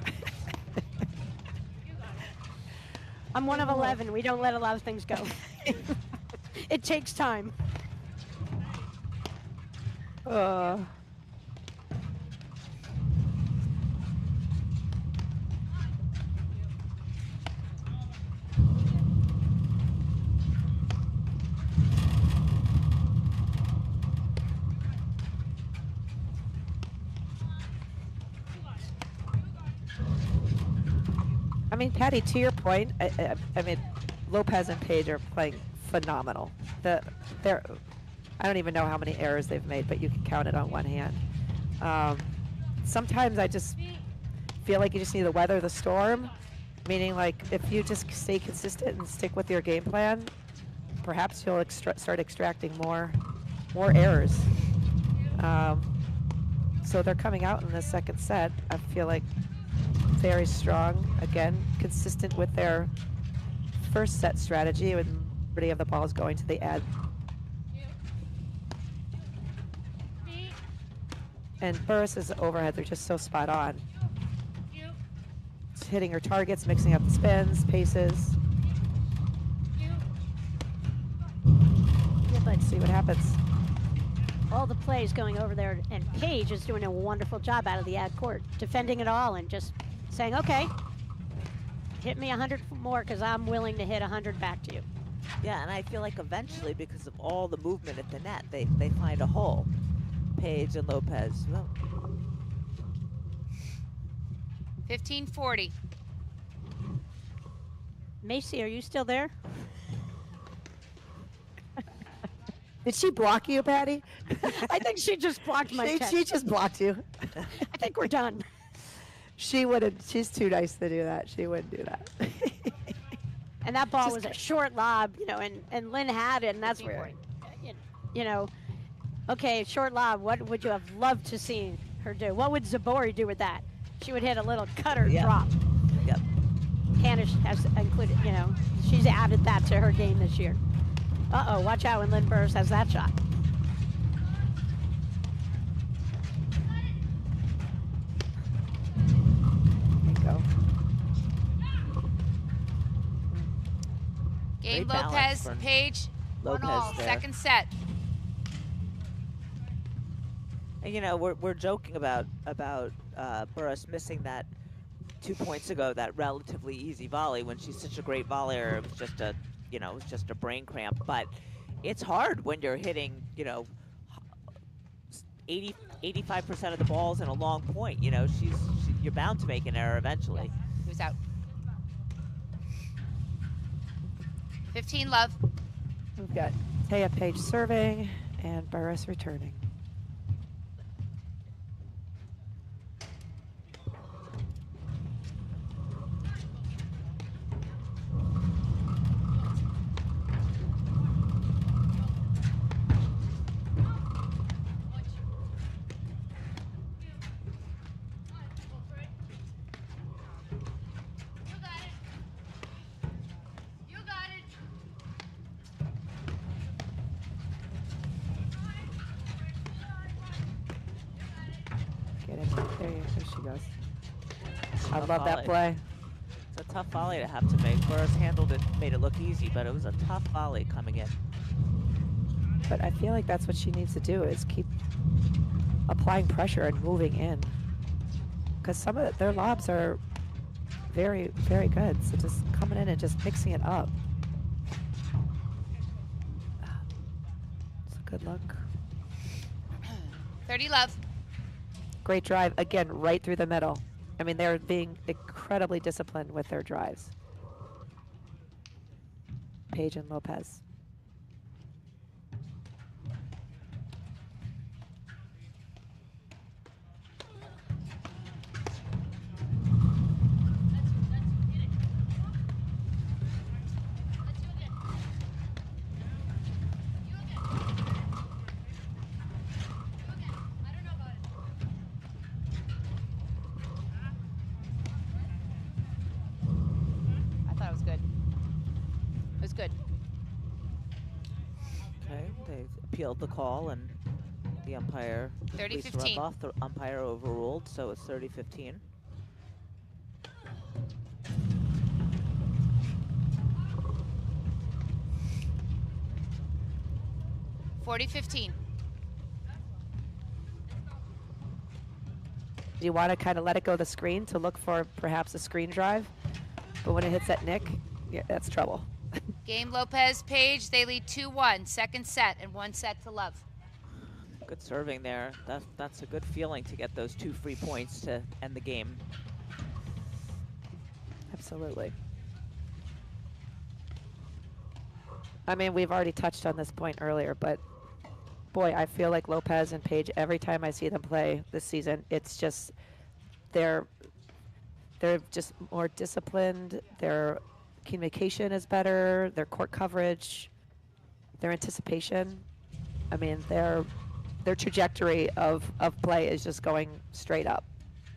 I'm one of 11. We don't let a lot of things go. It takes time. I mean, Patty, to your point, I mean, Lopez and Page are playing phenomenal. I don't even know how many errors they've made, but you can count it on one hand. Sometimes I just feel like you just need to weather the storm, meaning like if you just stay consistent and stick with your game plan, perhaps you'll start extracting more errors. So they're coming out in the second set. I feel like very strong, again, consistent with their first set strategy with majority of the balls going to the ad. And Burus's overheads are just so spot on. It's hitting her targets, mixing up the spins, paces. Let's see what happens. All the plays going over there, and Page is doing a wonderful job out of the ad court, defending it all and just saying, okay, hit me 100 more because I'm willing to hit 100 back to you. Yeah, and I feel like eventually, because of all the movement at the net, they find a hole. Page and Lopez. Well, 15-40. Macy, are you still there? Did she block you, Patty? I think she just blocked my text. She just blocked you. I think we're done. She wouldn't. She's too nice to do that. She wouldn't do that. And that ball was a short lob, you know, and Lynn had it, and that's where, you know, okay, short lob, what would you have loved to see her do? What would Zabori do with that? She would hit a little cutter drop. Yep. Hanish has included, you know, she's added that to her game this year. Uh-oh, watch out when Lynn Burus has that shot. There you go. Game Great balance Lopez, for Page, Lopez 1-all, there. second set. And you know, we're joking about Burus missing that 2 points ago, that relatively easy volley when she's such a great volleyer. It was just a, you know, it was just a brain cramp. But it's hard when you're hitting, you know, 85% of the balls in a long point. You know, you're bound to make an error eventually. He was out. 15 love. We've got Taya Page serving and Burus returning. There she goes. I love that play. It's a tough volley to have to make. Burus handled it, made it look easy, but it was a tough volley coming in. But I feel like that's what she needs to do, is keep applying pressure and moving in. Because some of their lobs are very, very good. So just coming in and just mixing it up. It's a good look. 30 love. Great drive, again, right through the middle. I mean, they're being incredibly disciplined with their drives. Page and Lopez. good. Okay, they appealed the call, and the umpire, Lisa 30-15. Ruboff, the umpire overruled, so it's 30-15. 40-15. Do you want to kind of let it go the screen to look for perhaps a screen drive? But when it hits that nick, yeah, that's trouble. Game Lopez, Page, they lead 2-1. Second set and 1 set to love. Good serving there. That's a good feeling to get those 2 free points to end the game. Absolutely. I mean, we've already touched on this point earlier, but boy, I feel like Lopez and Page, every time I see them play this season, it's just they're just more disciplined. Their communication is better. Their court coverage, their anticipation. I mean, their trajectory of play is just going straight up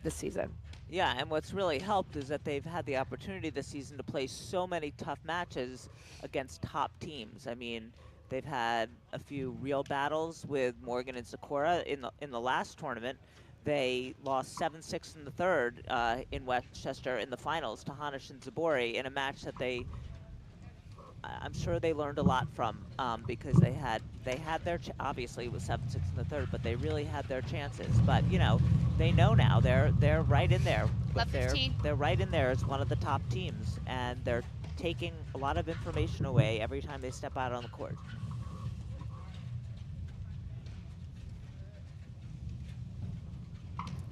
this season. Yeah, and what's really helped is that they've had the opportunity this season to play so many tough matches against top teams. I mean, they've had a few real battles with Morgan and Sakura in the last tournament. They lost 7-6 in the third in Westchester in the finals to Hanish and Zabori in a match that I'm sure they learned a lot from because they had their obviously it was 7-6 in the third, but they really had their chances. But you know, they know now they're right in there. Left 15. They're right in there as one of the top teams, and they're taking a lot of information away every time they step out on the court.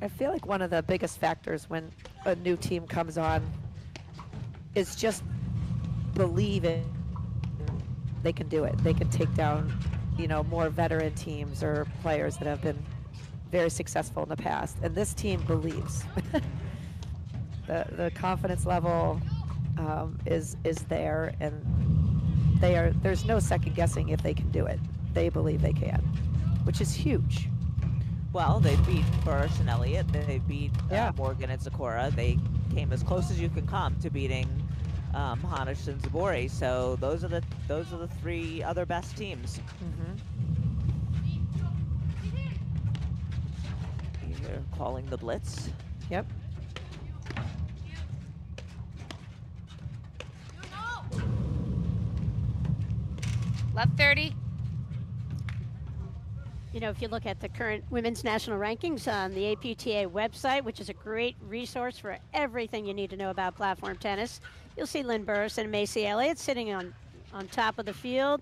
I feel like one of the biggest factors when a new team comes on is just believing they can do it. They can take down, you know, more veteran teams or players that have been very successful in the past. And this team believes. The confidence level is there, and there's no second guessing if they can do it. They believe they can, which is huge. Well, they beat Burus and Elliott. They beat Morgan and Sakura. They came as close as you can come to beating Hanish and Zabori. So those are the 3 other best teams. You're calling the blitz. Yep. Left 30. You know, if you look at the current women's national rankings on the APTA website, which is a great resource for everything you need to know about platform tennis, you'll see Lynn Burus and Macy Elliott sitting on top of the field.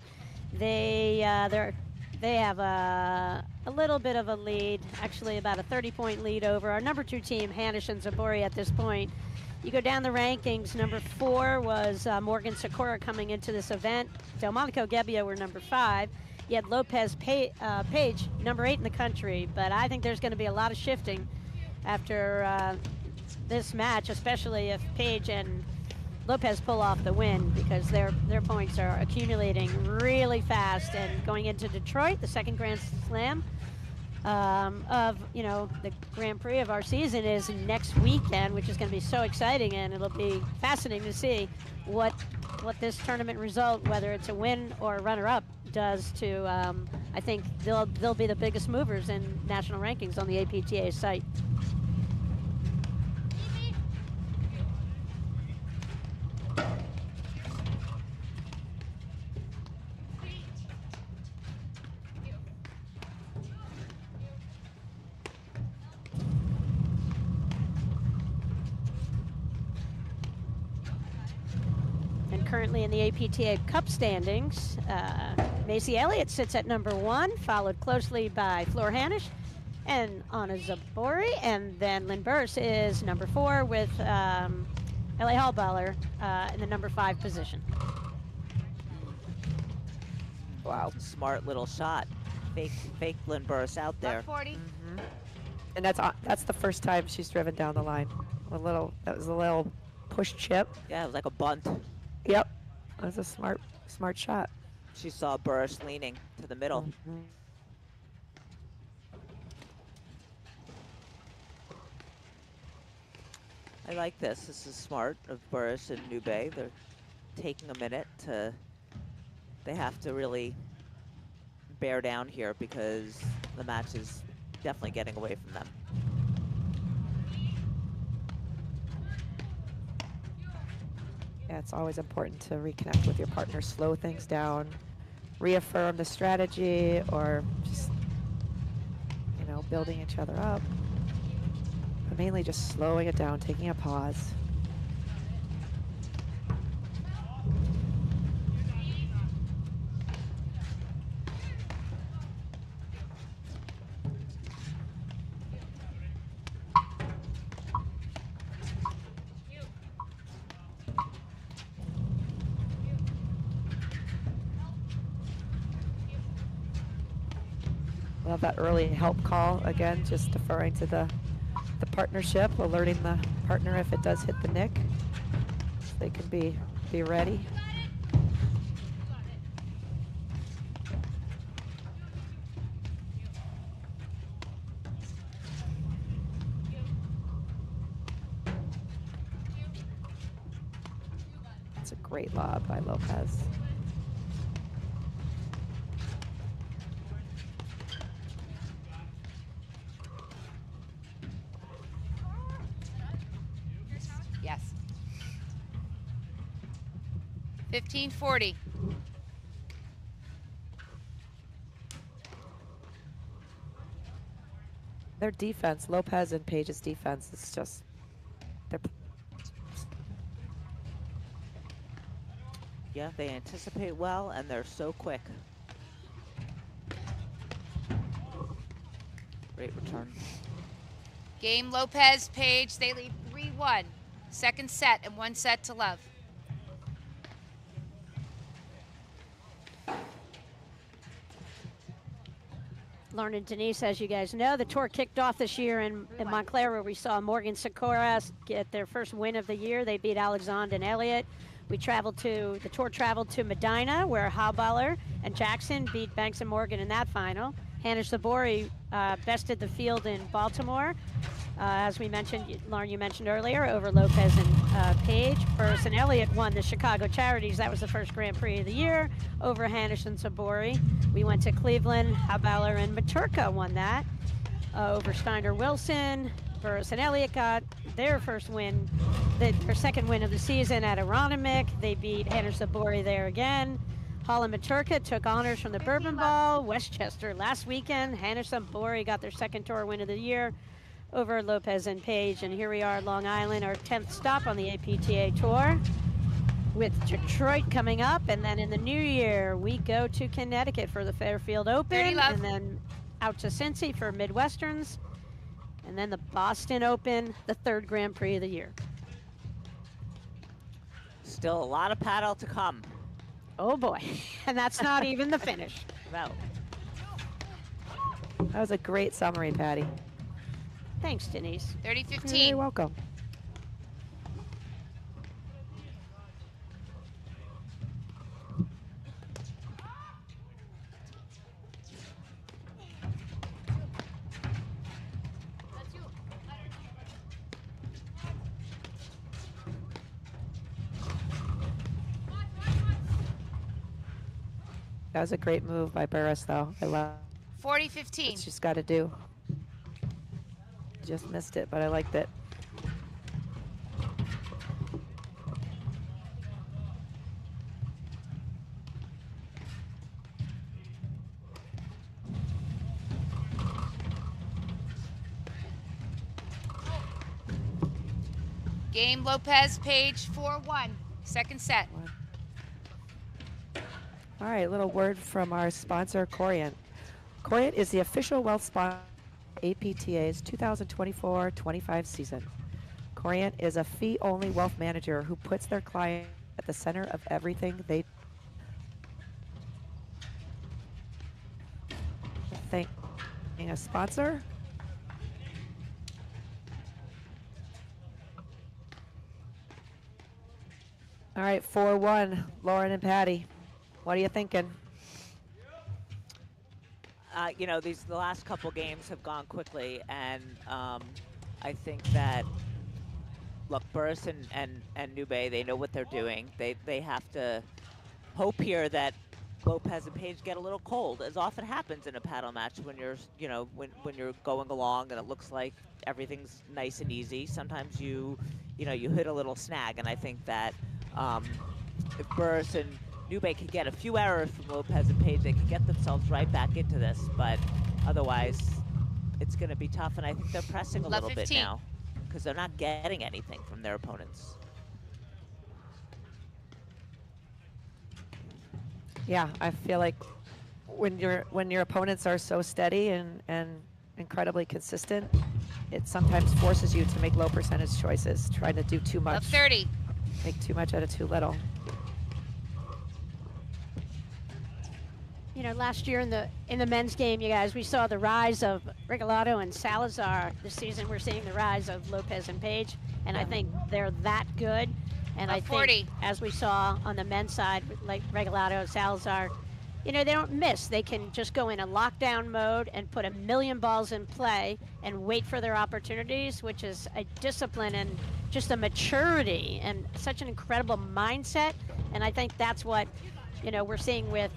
They have a little bit of a lead, actually about a 30-point lead over our number 2 team, Hanish and Zabori at this point. You go down the rankings, number 4 was Morgan Sakura coming into this event. Delmonico Gebbia were number 5. You had Lopez Page, number 8 in the country, but I think there's going to be a lot of shifting after this match, especially if Page and Lopez pull off the win, because their points are accumulating really fast. And going into Detroit, the second Grand Slam of the Grand Prix of our season is next weekend, which is going to be so exciting, and it'll be fascinating to see what this tournament result, whether it's a win or a runner-up, does to. I think they'll be the biggest movers in national rankings on the APTA site. Currently in the APTA Cup standings, Macy Elliott sits at number 1, followed closely by Flor Hanish and Anna Zabori, and then Lynn Burus is number 4 with Ellie Hallballer in the number 5 position. Wow, smart little shot. Fake Lynn Burus out there. Left 40. And that's the first time she's driven down the line. That was a little push chip. Yeah, it was like a bunt. Yep, that was a smart shot. She saw Burus leaning to the middle. I like this. This is smart of Burus and Ncube. They're taking a minute to they have to really bear down here because the match is definitely getting away from them. Yeah, it's always important to reconnect with your partner, slow things down, reaffirm the strategy, or just, you know, building each other up. But mainly just slowing it down, taking a pause. Love that early help call. Again, just deferring to the partnership, alerting the partner if it does hit the nick, so they can be ready. It's a great lob by Lopez. Yes. 15-40. Their defense, Lopez and Page's defense, is just, they're Yeah, they anticipate well, and they're so quick. Great return. Game Lopez, Page, they lead 3-1. Second set and 1 set to love. Lauren and Denise, as you guys know, the tour kicked off this year in Montclair, where we saw Morgan Sakura get their first win of the year. They beat Alexander and Elliott. The tour traveled to Medina, where Hauballer and Jackson beat Banks and Morgan in that final. Hannah Sabori bested the field in Baltimore. As we mentioned, Lauren, you mentioned earlier, over Lopez and Page. Burus and Elliott won the Chicago Charities. That was the first Grand Prix of the year over Hanish and Sabori. We went to Cleveland. Hauballer and Maturka won that over Steiner Wilson. Burus and Elliott got their first win, their second win of the season at Aronimink. They beat Hanish Sabori there again. Hall and Maturka took honors from the Bourbon Ball. Westchester last weekend. Hanish Sabori got their second tour win of the year over Lopez and Page. And here we are, Long Island, our 10th stop on the APTA Tour, with Detroit coming up. And then in the new year, we go to Connecticut for the Fairfield Open, and then out to Cincy for Midwesterns, and then the Boston Open, the third Grand Prix of the year. Still a lot of paddle to come. Oh boy, and that's not even the finish. No. That was a great summary, Patty. Thanks, Denise. 30-15. You're welcome. That was a great move by Burus, though. I love 40-15. what she's got to do. Just missed it, but I liked it. Game Lopez, Page, 4-1. Second set. All right, a little word from our sponsor, Corient. Corient is the official wealth sponsor of APTA's 2024-25 season. Corient is a fee-only wealth manager who puts their client at the center of everything they thanking a sponsor. All right, 4-1, Lauren and Patty. What are you thinking? You know, the last couple games have gone quickly, and I think that, look, Burus and Ncube, they know what they're doing. They have to hope here that Lopez and Page get a little cold, as often happens in a paddle match when you're, when you're going along and it looks like everything's nice and easy. Sometimes you hit a little snag, and I think that if Burus and Ncube could get a few errors from Lopez and Page, they could get themselves right back into this. But otherwise, it's going to be tough, and I think they're pressing a Love little 15. bit now because they're not getting anything from their opponents. Yeah, I feel like when your opponents are so steady and incredibly consistent, it sometimes forces you to make low percentage choices, trying to do too much. Love 30. Make too much out of too little. You know, last year in the men's game, you guys, we saw the rise of Regalado and Salazar. This season, we're seeing the rise of Lopez and Page, and I think they're that good. And I 40. think, as we saw on the men's side, like Regalado, Salazar, you know, they don't miss. They can just go in a lockdown mode and put a million balls in play and wait for their opportunities, which is a discipline and just a maturity and such an incredible mindset. And I think that's what, you know, we're seeing with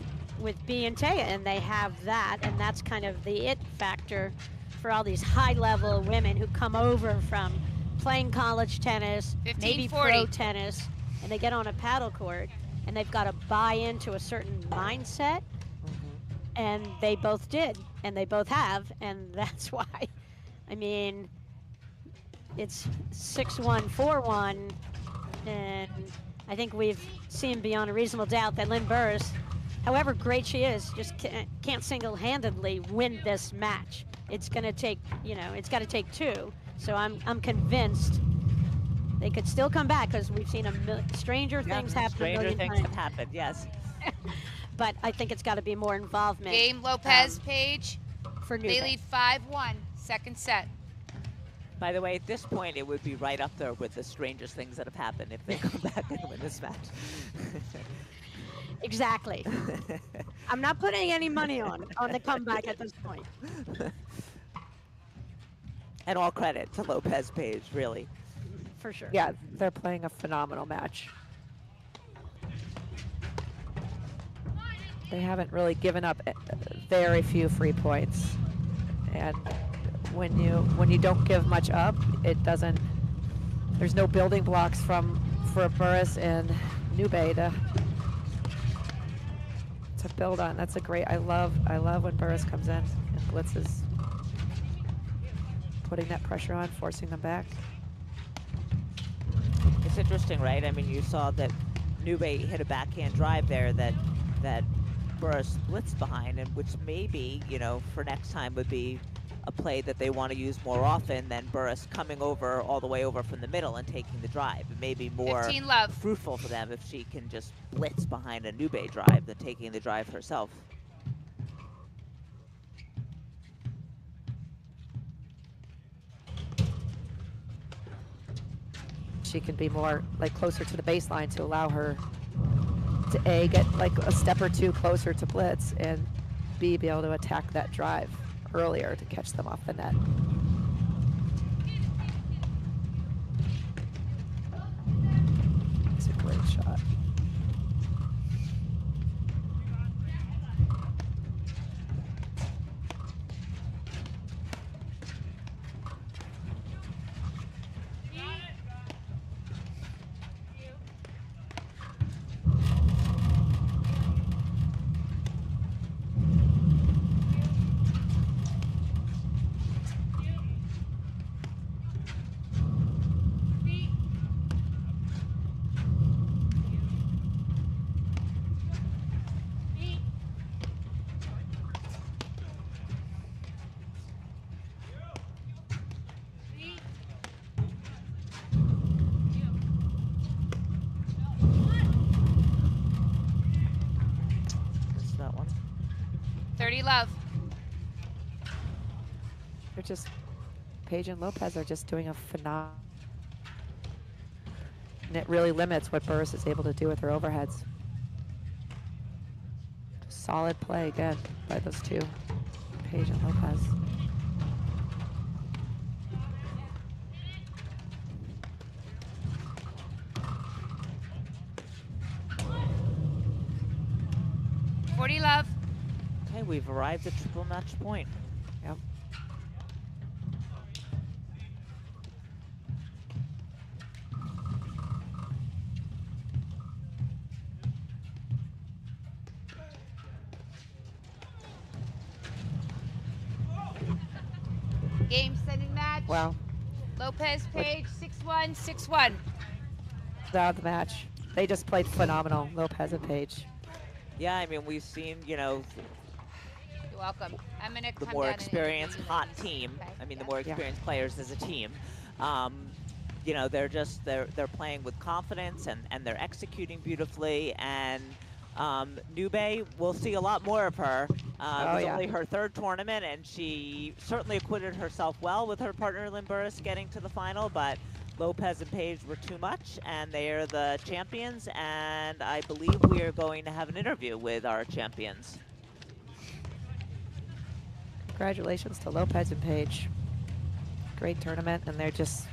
B and Taya, and they have that, and that's kind of the it factor for all these high-level women who come over from playing college tennis, 15, maybe 40. pro tennis, and they get on a paddle court, and they've got to buy into a certain mindset, and they both did, and they both have, and that's why, I mean, it's 6-1, 4-1, and I think we've seen beyond a reasonable doubt that Lynn Burus, however great she is, just can't single-handedly win this match. It's going to take, you know, it's got to take two. So I'm convinced they could still come back, because we've seen stranger things happen. Stranger things have happened, yes. But I think it's got to be more involvement. Game Lopez, Page. For They Ncube. lead 5-1. Second set. By the way, at this point, it would be right up there with the strangest things that have happened if they come back and win this match. Exactly. I'm not putting any money on the comeback at this point. And all credit to Lopez Page, really. For sure. Yeah, they're playing a phenomenal match. They haven't really given up very few free points, and when you don't give much up, it doesn't. There's no building blocks for Burus and Ncube to build on. That's a great. I love when Burus comes in and blitzes, putting that pressure on, forcing them back. It's interesting, right? I mean, you saw that Ncube hit a backhand drive there that Burus blitzed behind, and which maybe, you know, for next time would be a play that they want to use more often than Burus coming over all the way over from the middle and taking the drive. It may be more 15 love. fruitful for them if she can just blitz behind a Ncube drive than taking the drive herself. She can be more like closer to the baseline to allow her to A, get like a step or two closer to blitz, and B, be able to attack that drive earlier to catch them off the net. It's a great shot. Missed that one. 30 love. They're just, Page and Lopez are just doing a phenomenal, and it really limits what Burus is able to do with her overheads. Solid play again by those two, Page and Lopez. 40 love. Okay, we've arrived at triple match point. Yep. Game, setting match. Wow. Lopez, Page, 6-1, 6-1. The match. They just played phenomenal, Lopez and Page. Yeah, I mean, we've seen, you know, You're welcome. I'm gonna the come more down and experienced interview you hot ladies. team. Okay, I mean, the yeah. more experienced players as a team. You know, they're playing with confidence and they're executing beautifully. And Ncube, we'll see a lot more of her. It was only her third tournament, and she certainly acquitted herself well with her partner Lynn Burus getting to the final. But Lopez and Page were too much, and they are the champions. And I believe we are going to have an interview with our champions. Congratulations to Lopez and Page. Great tournament, and they're just,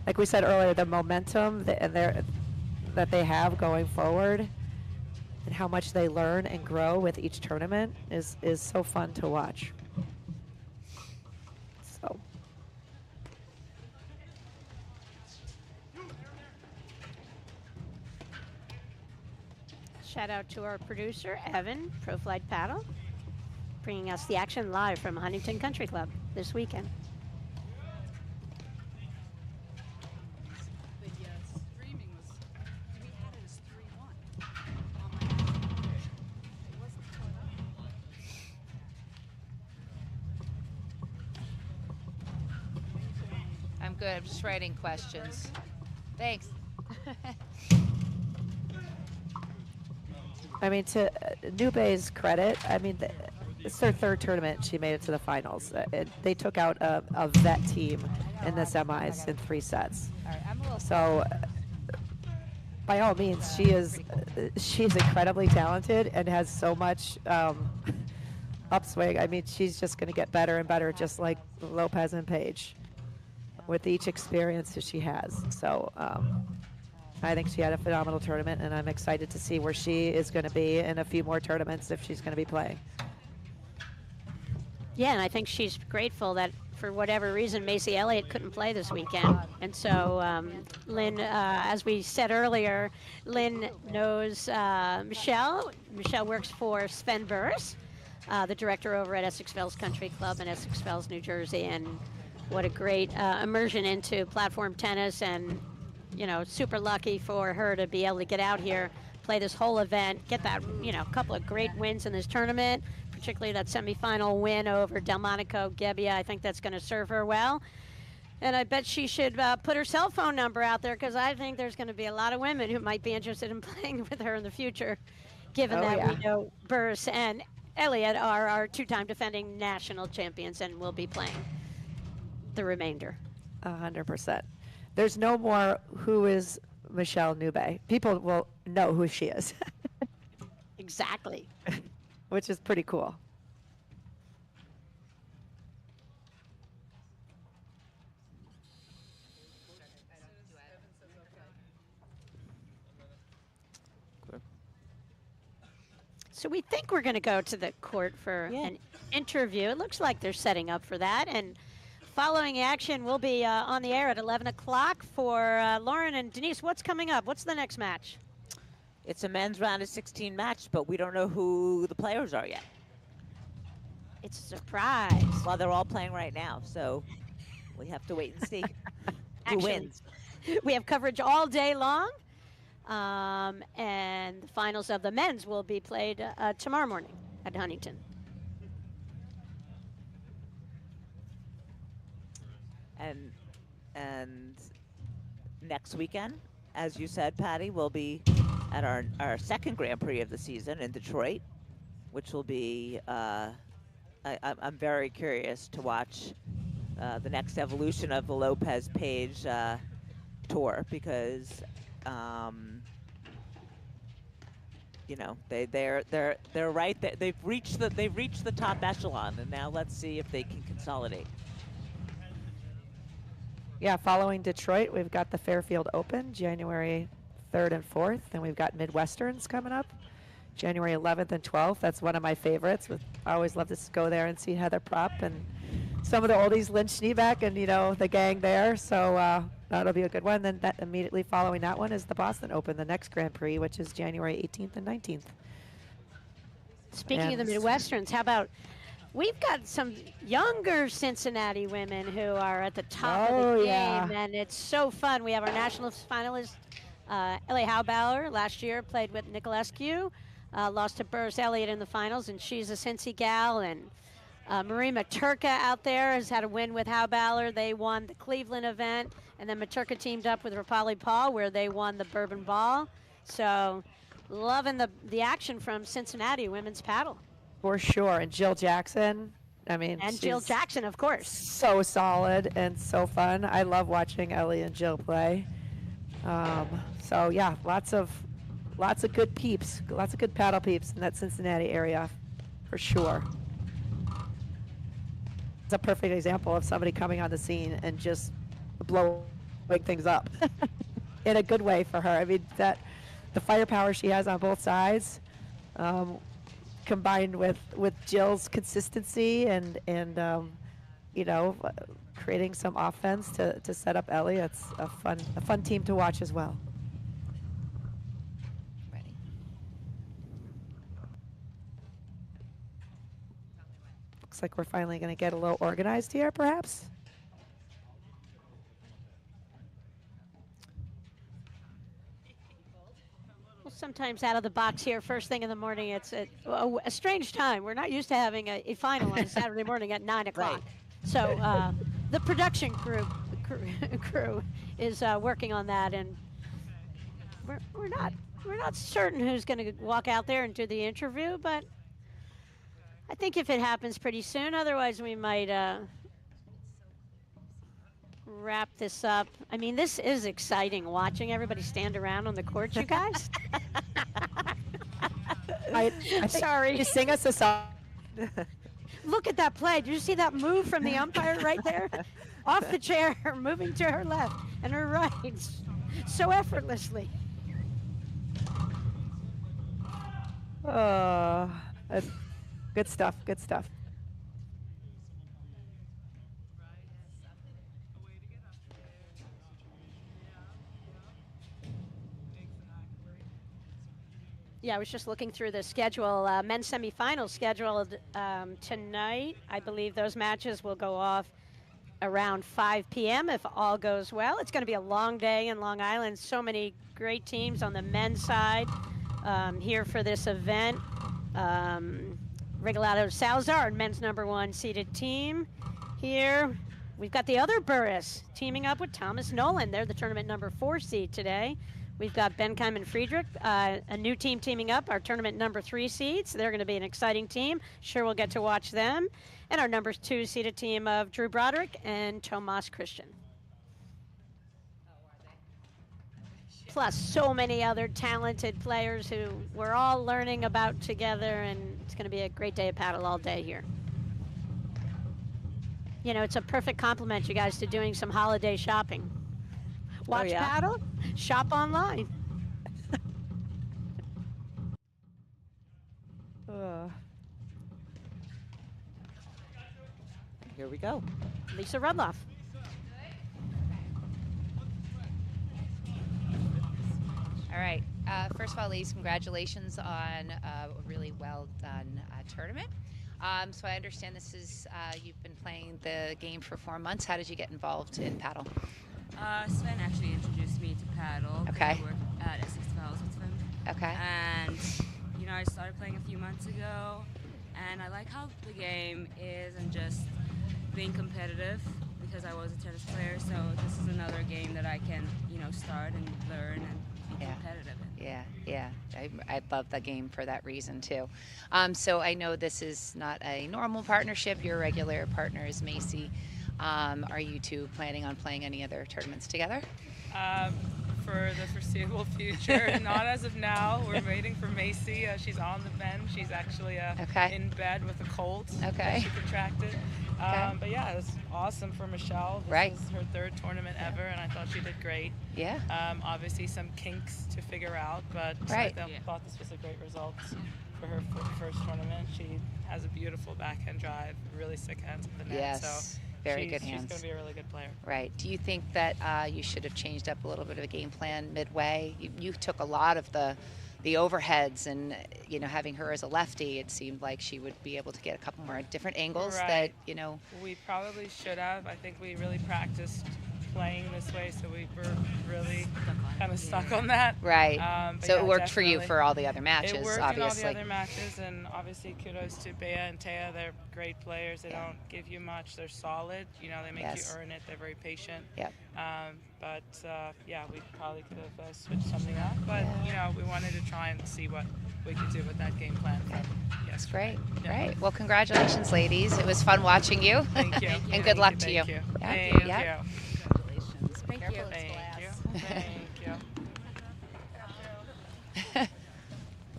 like we said earlier, the momentum that they have going forward and how much they learn and grow with each tournament is so fun to watch. So. Shout out to our producer, Evan, Pro Flight Paddle, bringing us the action live from Huntington Country Club this weekend. I'm good. I'm just writing questions. Thanks. I mean, to Ncube's credit, I mean, it's their third tournament. She made it to the finals. They took out a vet team in the semis in 3 sets. So, by all means, she's incredibly talented and has so much upswing. I mean, she's just going to get better and better, just like Lopez and Page, with each experience that she has. So. I think she had a phenomenal tournament, and I'm excited to see where she is going to be in a few more tournaments if she's going to be playing. Yeah, and I think she's grateful that for whatever reason Macy Elliott couldn't play this weekend. And so Lynn, as we said earlier, Lynn knows Michelle. Michelle works for Sven Burus, the director over at Essex Fells Country Club in Essex Fells, New Jersey. And what a great immersion into platform tennis, and you know, super lucky for her to be able to get out here, play this whole event, get that, you know, couple of great wins in this tournament, particularly that semifinal win over Delmonico Gebbia. I think that's going to serve her well. And I bet she should put her cell phone number out there, because I think there's going to be a lot of women who might be interested in playing with her in the future, given that we know Burus and Elliott are our 2-time defending national champions and will be playing the remainder. 100%. There's no more who is Michelle Ncube. People will know who she is. Exactly. Which is pretty cool. So we think we're going to go to the court for an interview. It looks like they're setting up for that. And following action, we'll be on the air at 11 o'clock for Lauren and Denise. What's coming up? What's the next match? It's a men's round of 16 match, but we don't know who the players are yet. It's a surprise. Well, they're all playing right now, so we have to wait and see who wins. We have coverage all day long, and the finals of the men's will be played tomorrow morning at Huntington. And next weekend, as you said, Patty, we'll be at our second Grand Prix of the season in Detroit, which will be, I'm very curious to watch the next evolution of the Lopez Page tour, because you know, they're right there. They've reached the top echelon, and now let's see if they can consolidate. Yeah, following Detroit, we've got the Fairfield Open, January 3rd and 4th, and we've got Midwesterns coming up, January 11th and 12th. That's one of my favorites. I always love to go there and see Heather Prupp and some of the oldies, Lynn Schneebeck and, the gang there. So that'll be a good one. Then that immediately following that one is the Boston Open, the next Grand Prix, which is January 18th and 19th. Speaking of the Midwesterns, how about we've got some younger Cincinnati women who are at the top of the game, and it's so fun. We have our national finalist, Ellie Haubauer, last year played with Nicolescu, lost to Burus Elliott in the finals, and she's a Cincy gal. And Marie Maturka out there has had a win with Haubauer. They won the Cleveland event, and then Maturka teamed up with Rapali Paul, where they won the Bourbon Ball. So loving the action from Cincinnati women's paddle. For sure. And Jill Jackson, and Jill Jackson, of course. So solid and so fun. I love watching Ellie and Jill play. So yeah, lots of good peeps, lots of good paddle peeps in that Cincinnati area, for sure. It's a perfect example of somebody coming on the scene and just blowing things up in a good way for her. The firepower she has on both sides, combined with Jill's consistency and creating some offense to set up Ellie. It's a fun team to watch as well. Ready. Looks like we're finally going to get a little organized here, perhaps. Sometimes out of the box here, first thing in the morning, it's a strange time. We're not used to having a final on Saturday morning at 9 o'clock. Right. So the production crew is working on that, and we're not certain who's going to walk out there and do the interview, but I think if it happens pretty soon, otherwise we might wrap this up. This is exciting, watching everybody stand around on the court, you guys. Sorry. Just sing us a song. Look at that play. Did you see that move from the umpire right there? Off the chair, moving to her left and her right, so effortlessly. Good stuff, good stuff. Yeah, I was just looking through the schedule. Men's semifinals scheduled tonight. I believe those matches will go off around 5 p.m. if all goes well. It's going to be a long day in Long Island. So many great teams on the men's side here for this event. Regalado Salazar, our men's #1 seeded team here. We've got the other Burus teaming up with Thomas Nolan. They're the tournament #4 seed today. We've got Benheim and Friedrich, a new team teaming up, our tournament #3 seeds. They're going to be an exciting team. Sure, we'll get to watch them. And our #2 seeded team of Drew Broderick and Tomas Christian. Plus so many other talented players who we're all learning about together, and it's going to be a great day of paddle all day here. It's a perfect compliment, you guys, to doing some holiday shopping. Watch paddle, shop online. Here we go. Lisa Rudloff. All right. First of all, ladies, congratulations on a really well done tournament. So I understand this is you've been playing the game for 4 months. How did you get involved in paddle? Sven actually introduced me to paddle. Okay. I worked at Essex Fells with him. Okay. And, I started playing a few months ago, and I like how the game is and just being competitive because I was a tennis player, so this is another game that I can, start and learn and be competitive in. Yeah. I love the game for that reason, too. So I know this is not a normal partnership. Your regular partner is Macy. Are you two planning on playing any other tournaments together? For the foreseeable future, not as of now. We're waiting for Macy. She's on the bench. She's actually in bed with a cold that she contracted. Okay. But yeah, it was awesome for Michelle. This Right. is her 3rd tournament ever, and I thought she did great. Yeah. Obviously some kinks to figure out, but Right. I thought this was a great result for her first tournament. She has a beautiful backhand drive, really sick hands at the net. Yes. So Very good She's hands. going to be a really good player. Right. Do you think that you should have changed up a little bit of a game plan midway? You took a lot of the overheads, and having her as a lefty, it seemed like she would be able to get a couple more different angles Right. that. We probably should have. I think we really practiced playing this way, so we were really kind of stuck on that. Right. But So yeah, it worked for you definitely. for all the other matches, It worked obviously. in all the other matches, and obviously kudos to Bea and Taya. They're great players. They don't give you much. They're solid. They make Yes. you earn it. They're very patient. Yep. But yeah, we probably could have switched something up. But we wanted to try and see what we could do with that game plan. That's great. Yeah. Great. Well, congratulations, ladies. It was fun watching you. Thank you. And good luck to you. Thank you. Yeah. Thank Yeah. you. Thank you. Thank you. Thank you.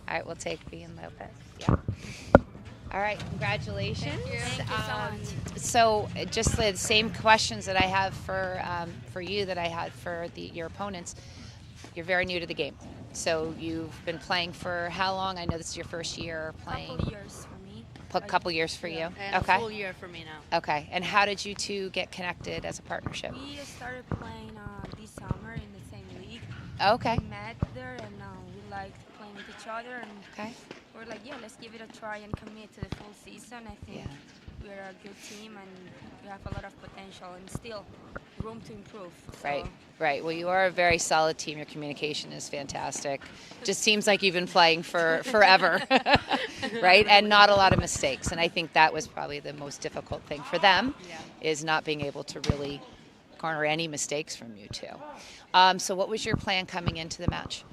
All right, we'll take B and Lopez. Yeah. All right, congratulations. Thank you so much. So just the same questions that I have for you that I had for your opponents. You're very new to the game. So you've been playing for how long? I know this is your first year playing. Couple years for me. Couple years for you. And Okay. a full year for me now. Okay. And how did you two get connected as a partnership? We started playing this summer in the same league. Okay. We met there and we liked playing with each other, and Okay. we're like, yeah, let's give it a try and commit to the full season. I think we're a good team and we have a lot of potential and still room to improve. Right, So, right. Well, you are a very solid team. Your communication is fantastic. Just seems like you've been playing for forever, right? And not a lot of mistakes. And I think that was probably the most difficult thing for them, is not being able to really garner any mistakes from you two. So what was your plan coming into the match?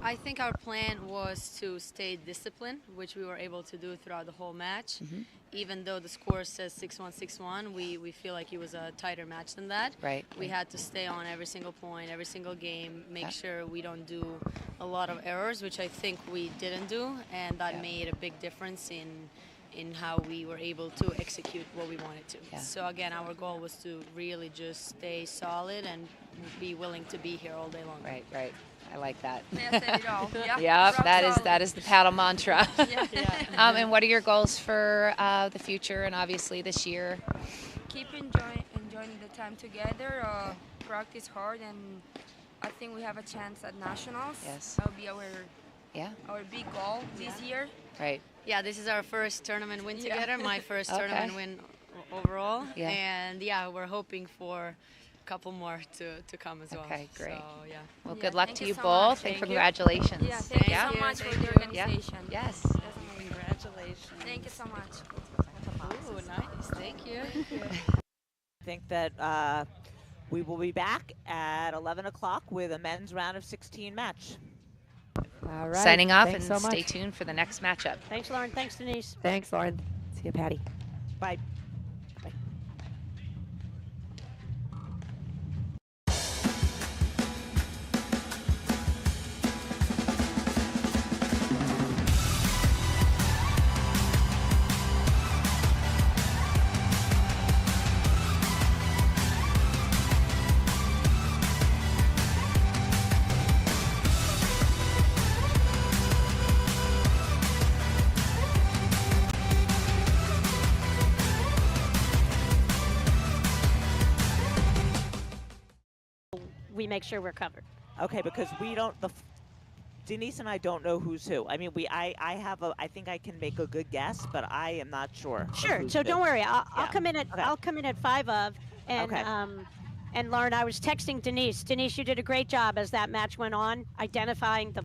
I think our plan was to stay disciplined, which we were able to do throughout the whole match. Even though the score says 6-1, 6-1, we feel like it was a tighter match than that. Right. We had to stay on every single point, every single game, make sure we don't do a lot of errors, which I think we didn't do, and that made a big difference in how we were able to execute what we wanted to. Yeah. So again, our goal was to really just stay solid and be willing to be here all day long. Right, right. I like that. yeah, said it all. Yeah. Yep, Rock that is the paddle mantra. Yeah. And what are your goals for the future and obviously this year? Keep enjoying the time together, practice hard, and I think we have a chance at nationals. Yes. That'll be our big goal this year. Right. Yeah, this is our first tournament win Yeah. together, my first Okay. tournament win overall. Yeah. And yeah, we're hoping for a couple more to come as well. Okay, great. So, yeah. Well, Yeah, good luck thank to you you so both, much. and Thank you. congratulations. Yeah, thank Yeah. you so much for the Thank you. organization. Yes. Congratulations. Thank you so much. Ooh, nice. Thank you. I think that we will be back at 11 o'clock with a men's round of 16 match. All right. Signing off, Thanks and so stay much. tuned for the next matchup. Thanks, Lauren. Thanks, Denise. Thanks, Lauren. See you, Patty. Bye. We make sure we're covered. Okay, because we don't. Denise and I don't know who's who. I mean, I think I can make a good guess, but I am not sure. of Sure. who's So who. don't worry. I'll Yeah. come in at Okay. I'll come in at 5 of, and Okay. and Lauren, I was texting Denise. Denise, you did a great job as that match went on, identifying the